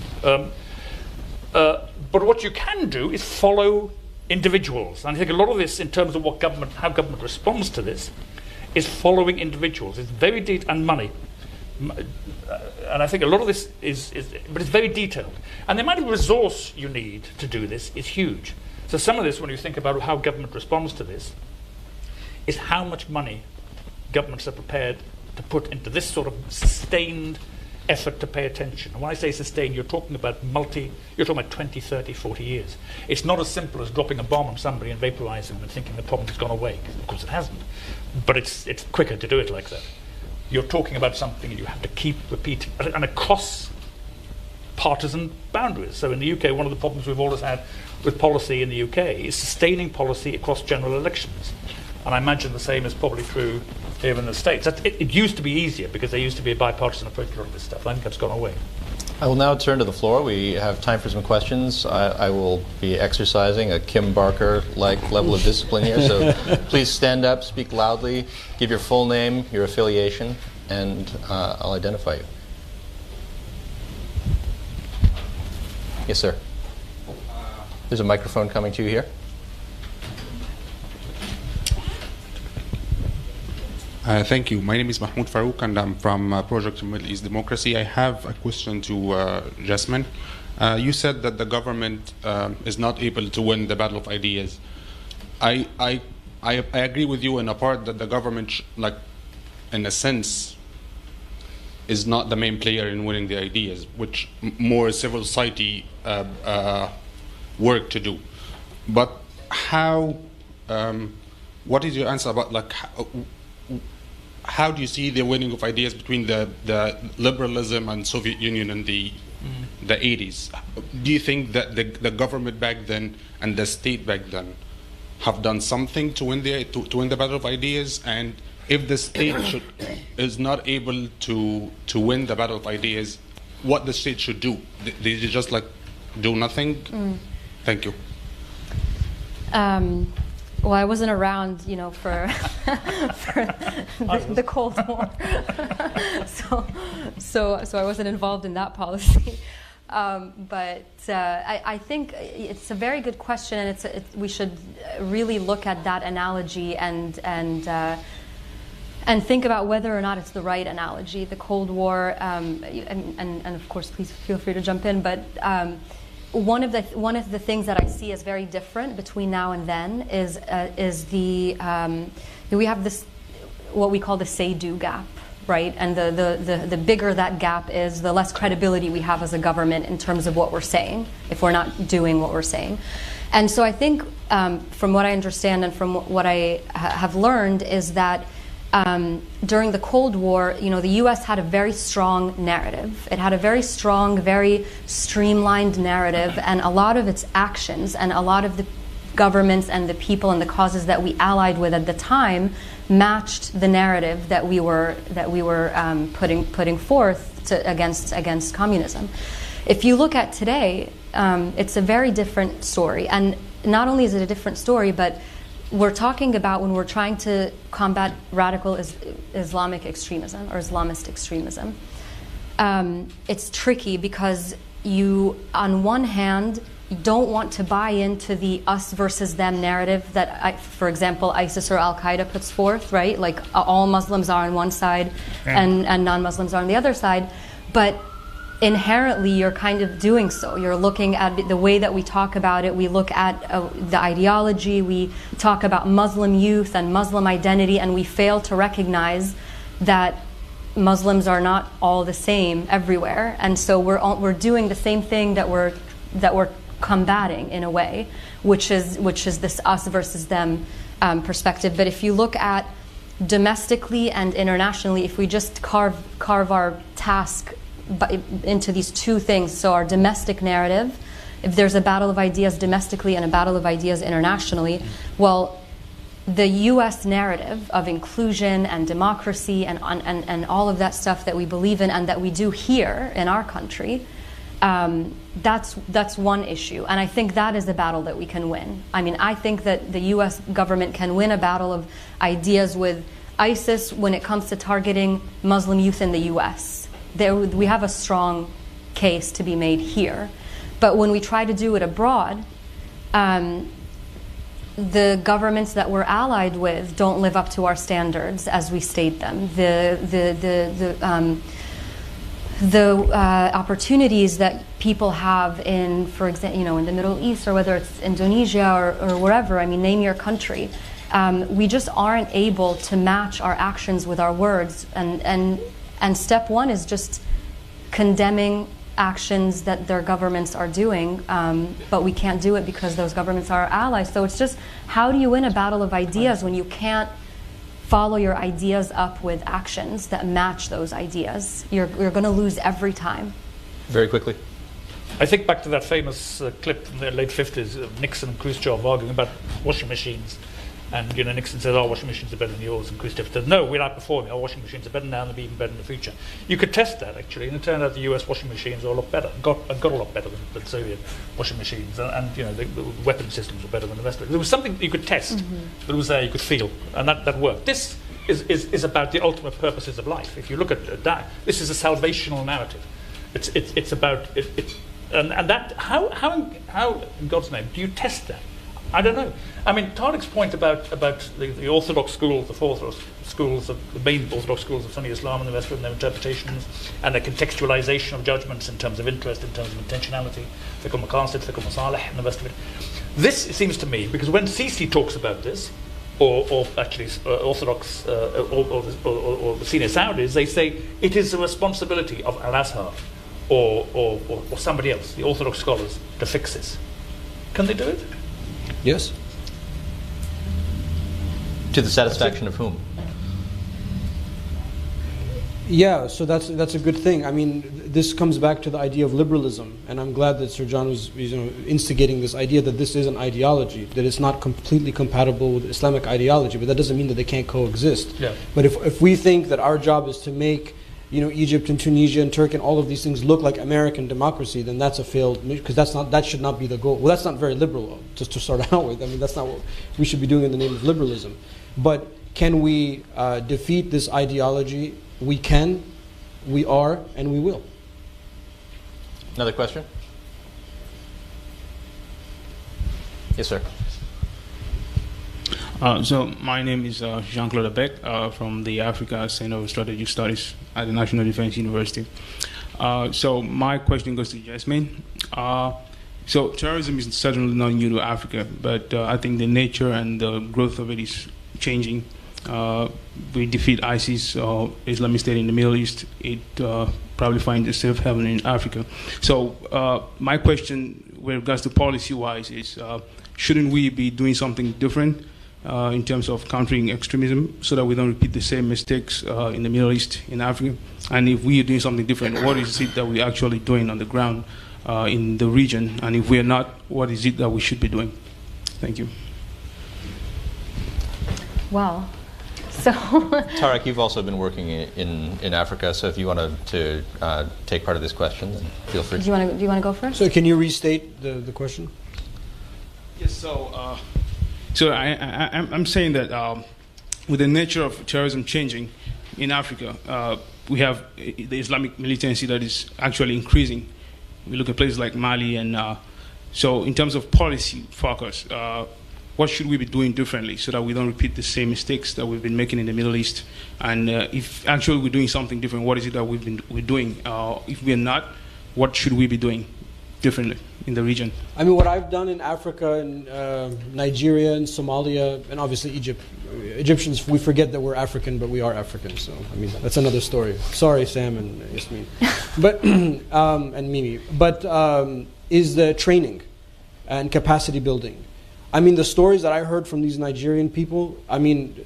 But what you can do is follow individuals. And I think a lot of this, in terms of how government responds to this, is following individuals. It's very detailed, and money. And I think a lot of this but it's very detailed. And the amount of resource you need to do this is huge. So some of this, when you think about how government responds to this, is how much money governments are prepared to put into this sort of sustained effort to pay attention. And when I say sustained, you're talking about 20, 30, 40 years. It's not as simple as dropping a bomb on somebody and vaporizing them and thinking the problem has gone away. Of course it hasn't. But it's quicker to do it like that. You're talking about something and you have to keep repeating, and across partisan boundaries. So in the UK, one of the problems we've always had with policy in the UK is sustaining policy across general elections. And I imagine the same is probably true here in the States. It used to be easier because there used to be a bipartisan approach to all of this stuff. I think that's gone away. I will now turn to the floor. We have time for some questions. I will be exercising a Kim Barker-like level of discipline here, so please stand up, speak loudly, give your full name, your affiliation, and I'll identify you. Yes, sir. There's a microphone coming to you here. Thank you. My name is Mahmoud Farouk, and I'm from Project Middle East Democracy. I have a question to Jasmine. You said that the government is not able to win the battle of ideas. I agree with you in a part that the government, in a sense, is not the main player in winning the ideas, which more civil society work to do. But how? What is your answer about how do you see the winning of ideas between the liberalism and Soviet Union in the 80s? Do you think that the government back then and the state back then have done something to win the battle of ideas? And if the state is not able to win the battle of ideas, what the state should do? They just do nothing? Thank you. Well, I wasn't around, for the Cold War, so I wasn't involved in that policy. But I think it's a very good question, and we should really look at that analogy and think about whether or not it's the right analogy. The Cold War, and of course, please feel free to jump in, but. One of the things that I see as very different between now and then is we have this what we call the say-do gap, right? And the bigger that gap is, the less credibility we have as a government in terms of what we're saying if we're not doing what we're saying. And so I think from what I understand and from what I have learned is that during the Cold War, the U.S. had a very strong narrative. It had a very strong, very streamlined narrative, and a lot of its actions and a lot of the governments and the people and the causes that we allied with at the time matched the narrative that we were putting forth against communism. If you look at today, it's a very different story, and not only is it a different story, but we're talking about when we're trying to combat radical Islamic extremism or Islamist extremism. It's tricky because you, on one hand, don't want to buy into the us versus them narrative that, for example, ISIS or Al-Qaeda puts forth, right? Like all Muslims are on one side and non-Muslims are on the other side. But inherently, you're kind of doing so. You're looking at the way that we talk about it. We look at the ideology. We talk about Muslim youth and Muslim identity, and we fail to recognize that Muslims are not all the same everywhere. And so we're doing the same thing that we're combating in a way, which is this us versus them perspective. But if you look at domestically and internationally, if we just carve our task into these two things, so our domestic narrative if there's a battle of ideas domestically and a battle of ideas internationally, well, the U.S. narrative of inclusion and democracy and all of that stuff that we believe in and that we do here in our country, that's one issue. And I think that is the battle that we can win. I mean, I think that the U.S. government can win a battle of ideas with ISIS when it comes to targeting Muslim youth in the U.S. We have a strong case to be made here. But when we try to do it abroad, the governments that we're allied with don't live up to our standards as we state them. The opportunities that people have in, for example, in the Middle East, or whether it's Indonesia or wherever, I mean, name your country, we just aren't able to match our actions with our words. And step one is just condemning actions that their governments are doing, but we can't do it because those governments are our allies. So it's just, how do you win a battle of ideas when you can't follow your ideas up with actions that match those ideas? You're going to lose every time. Very quickly. I think back to that famous clip from the late 50s of Nixon and Khrushchev arguing about washing machines. And Nixon says, "Our washing machines are better than yours," and Khrushchev says, "No, we're outperforming. Our washing machines are better now and they'll be even better in the future." You could test that, actually, and it turned out the US washing machines are a lot better, got a lot better than Soviet washing machines, and the weapon systems were better than the rest of it. There was something you could test, but it was there, you could feel, and that worked. This is about the ultimate purposes of life. If you look at that, this is a salvational narrative. It's about it, and that how in God's name do you test that? I don't know. I mean, Tariq's point about the orthodox schools, the four orthodox schools, the main orthodox schools of Sunni Islam and the rest of their interpretations, and the contextualization of judgments in terms of interest, in terms of intentionality, fiqh al-maqasid, fiqh al-masalih, and the rest of it. This, it seems to me, because when Sisi talks about this, or actually Orthodox or the senior Saudis, they say it is the responsibility of Al-Azhar or somebody else, the Orthodox scholars, to fix this. Can they do it? Yes. To the satisfaction of whom? Yeah, so that's a good thing. I mean, this comes back to the idea of liberalism, and I'm glad that Sir John was instigating this idea that this is an ideology, that it's not completely compatible with Islamic ideology, but that doesn't mean that they can't coexist. Yeah. But if we think that our job is to make Egypt and Tunisia and Turkey and all of these things look like American democracy, then that's a failed, because that should not be the goal. Well, that's not very liberal, just to start out with. I mean, that's not what we should be doing in the name of liberalism. But can we defeat this ideology? We can, we are, and we will. Another question? Yes, sir. So my name is Jean-Claude Abec from the Africa Center of Strategic Studies at the National Defense University. So my question goes to Jasmine. So terrorism is certainly not new to Africa, but I think the nature and the growth of it is changing. We defeat ISIS or Islamic State in the Middle East, it probably finds itself happening in Africa. So my question with regards to policy-wise is, shouldn't we be doing something different in terms of countering extremism so that we don't repeat the same mistakes in the Middle East, in Africa? And if we are doing something different, what is it that we're actually doing on the ground in the region? And if we're not, what is it that we should be doing? Thank you. Wow. So Tariq, you've also been working in Africa, so if you want to take part of this question, then feel free. Do you want to go first? So can you restate the question? Yes. So I'm saying that with the nature of terrorism changing in Africa, we have the Islamic militancy that is actually increasing. We look at places like Mali, and so in terms of policy focus, what should we be doing differently so that we don't repeat the same mistakes that we've been making in the Middle East? And if actually we're doing something different, what is it that we're doing? If we're not, what should we be doing differently in the region? I mean, what I've done in Africa and Nigeria and Somalia and obviously Egypt. Egyptians, we forget that we're African, but we are African. So, I mean, that's another story. Sorry, Sam and Yasmin. But, and Mimi. But is the training and capacity building. I mean, the stories that I heard from these Nigerian people, I mean,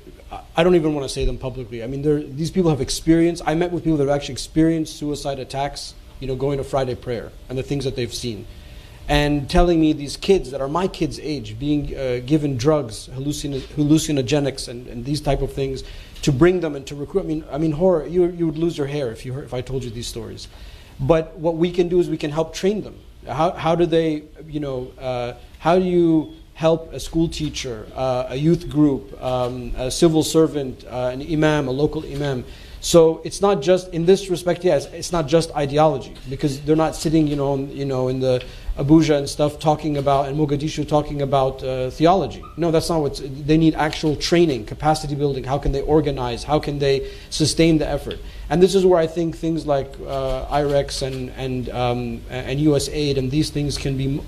I don't even want to say them publicly. I mean, these people have experienced, I met with people that have actually experienced suicide attacks, going to Friday prayer and the things that they've seen. and telling me these kids that are my kids' age being given drugs, hallucinogenics, and these type of things to bring them and to recruit. I mean, horror. You would lose your hair if I told you these stories. But what we can do is we can help train them. How do they, how do you help a school teacher, a youth group, a civil servant, an imam, a local imam? So it's not just, in this respect, yes, it's not just ideology, because they're not sitting, in the Abuja and stuff talking about, and Mogadishu talking about theology. No, that's not what, they need actual training, capacity building. How can they organize? How can they sustain the effort? And this is where I think things like IREX and USAID and these things can be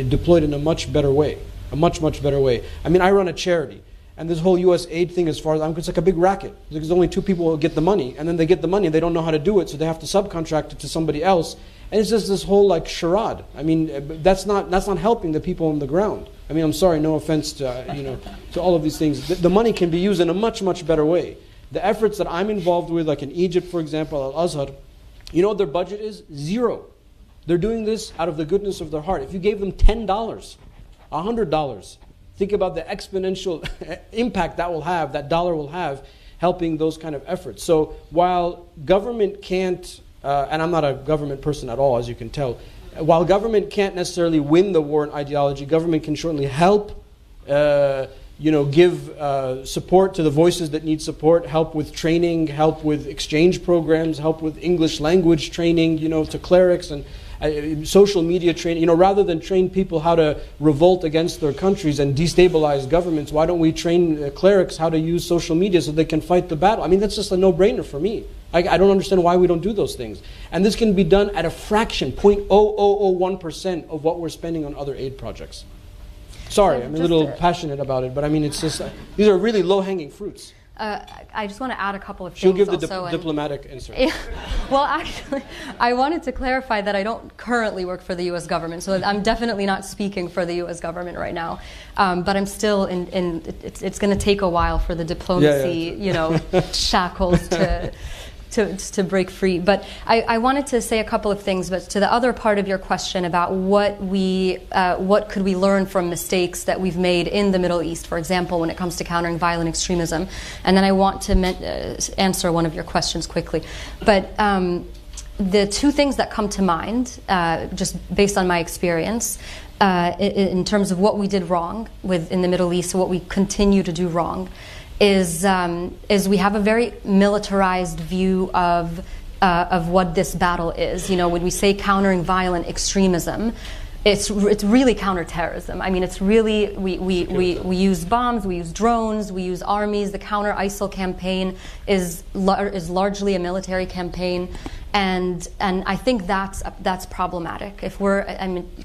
deployed in a much better way, a much better way. I mean, I run a charity. And this whole USAID thing, as far as I'm concerned, it's like a big racket. There's only two people who get the money, and then they get the money and they don't know how to do it, so they have to subcontract it to somebody else. And it's just this whole like charade. I mean, that's not helping the people on the ground. I mean, I'm sorry, no offense to to all of these things. The money can be used in a much better way. The efforts that I'm involved with, like in Egypt, for example, Al-Azhar, you know what their budget is? 0. They're doing this out of the goodness of their heart. If you gave them $10, $100, think about the exponential impact that dollar will have helping those kind of efforts. So while government can't, and I'm not a government person at all, as you can tell, while government can't necessarily win the war in ideology, government can certainly help, give support to the voices that need support, help with training, help with exchange programs, help with English language training, to clerics and social media training. Rather than train people how to revolt against their countries and destabilize governments, why don't we train clerics how to use social media so they can fight the battle? I mean, that's just a no-brainer for me. I don't understand why we don't do those things. And this can be done at a fraction, 0.0001% of what we're spending on other aid projects. Sorry, I'm a little passionate about it, but I mean, it's just, these are really low-hanging fruits. I just want to add a couple of things. She'll give the diplomatic insert. Well, actually, I wanted to clarify that I don't currently work for the U.S. government, so I'm definitely not speaking for the U.S. government right now. But I'm still it's going to take a while for the diplomacy, shackles to break free. But I wanted to say a couple of things, but to the other part of your question about what could we learn from mistakes that we've made in the Middle East, for example, when it comes to countering violent extremism. And then I want to answer one of your questions quickly. But the two things that come to mind, just based on my experience, in terms of what we did wrong in the Middle East, what we continue to do wrong, is we have a very militarized view of what this battle is. When we say countering violent extremism, it's really counterterrorism. I mean, it's really we use bombs, we use drones, we use armies. The counter ISIL campaign is largely a military campaign. And I think that's problematic.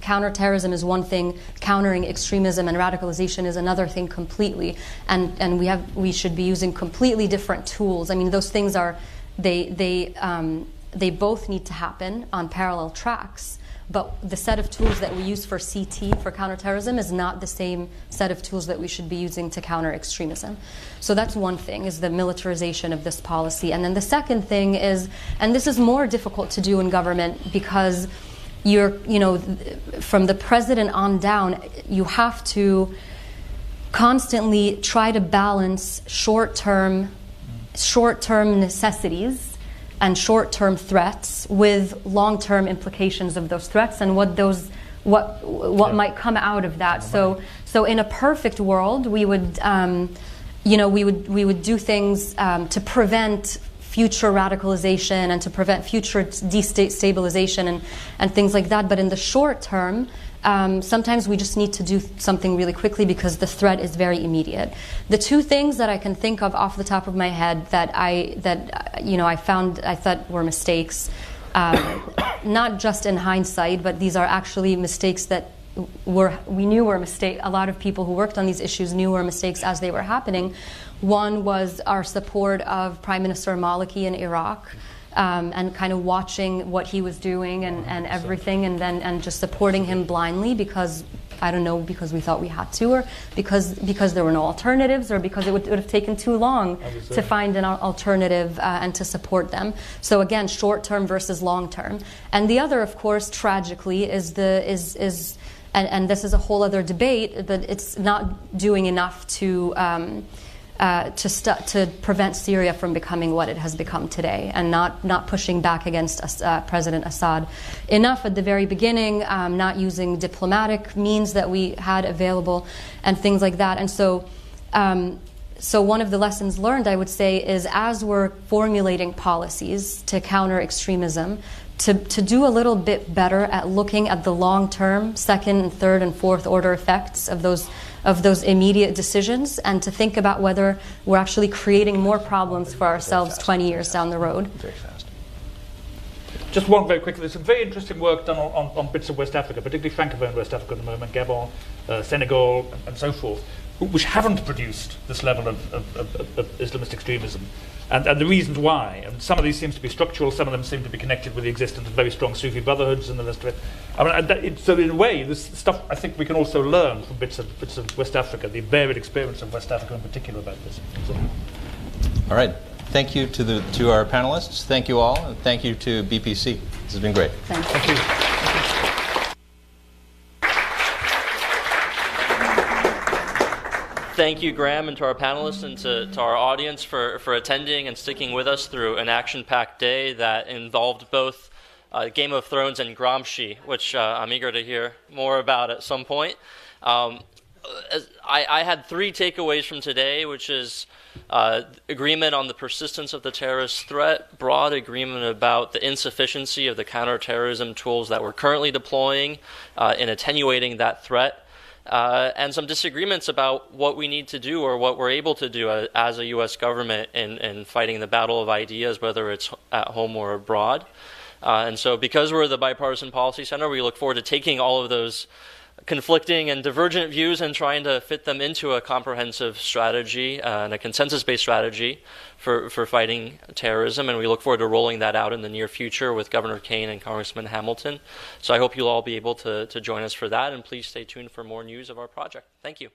Counterterrorism is one thing, countering extremism and radicalization is another thing completely. And we should be using completely different tools. I mean, those things they both need to happen on parallel tracks. But the set of tools that we use for CT, for counterterrorism, is not the same set of tools that we should be using to counter extremism. So that's one thing, is the militarization of this policy. And then the second thing is, and this is more difficult to do in government because from the president on down, you have to constantly try to balance short-term necessities and short-term threats with long-term implications of those threats and what might come out of that. So in a perfect world, we would do things to prevent future radicalization and to prevent future destabilization and things like that. But in the short term, sometimes we just need to do something really quickly because the threat is very immediate. The two things that I can think of off the top of my head that I thought were mistakes, not just in hindsight, but these are actually mistakes that we knew were mistakes. A lot of people who worked on these issues knew were mistakes as they were happening. One was our support of Prime Minister Maliki in Iraq. And kind of watching what he was doing and everything, and just supporting him blindly because I don't know, because we thought we had to, or because there were no alternatives, or because it would have taken too long to find an alternative and to support them. So again, short term versus long term. And the other, of course, tragically, is and this is a whole other debate, that it's not doing enough to prevent Syria from becoming what it has become today, and not pushing back against President Assad enough at the very beginning, not using diplomatic means that we had available, and things like that. And so one of the lessons learned, I would say, is as we're formulating policies to counter extremism, to do a little bit better at looking at the long-term, second and third and fourth order effects of those immediate decisions, and to think about whether we're actually creating more problems for ourselves 20 years down the road. Very fast. Just one very quickly. There's some very interesting work done on bits of West Africa, particularly Francophone West Africa at the moment, Gabon, Senegal, and so forth, which haven't produced this level of Islamist extremism. And the reasons why. And some of these seems to be structural, some of them seem to be connected with the existence of very strong Sufi brotherhoods and the rest of it. I mean, so in a way, this stuff I think we can also learn from bits of West Africa, the varied experience of West Africa in particular about this. So. All right. Thank you to our panelists. Thank you all. And thank you to BPC. This has been great. Thank you. Thank you, Graham, and to our panelists and to our audience for attending and sticking with us through an action-packed day that involved both Game of Thrones and Gramsci, which I'm eager to hear more about at some point. I had 3 takeaways from today, which is agreement on the persistence of the terrorist threat, broad agreement about the insufficiency of the counterterrorism tools that we're currently deploying in attenuating that threat, and some disagreements about what we need to do or what we're able to do as a U.S. government in fighting the battle of ideas, whether it's at home or abroad. And so because we're the Bipartisan Policy Center, we look forward to taking all of those conflicting and divergent views and trying to fit them into a comprehensive strategy and a consensus-based strategy for fighting terrorism. And we look forward to rolling that out in the near future with Governor Kaine and Congressman Hamilton. So I hope you'll all be able to join us for that, and please stay tuned for more news of our project. Thank you.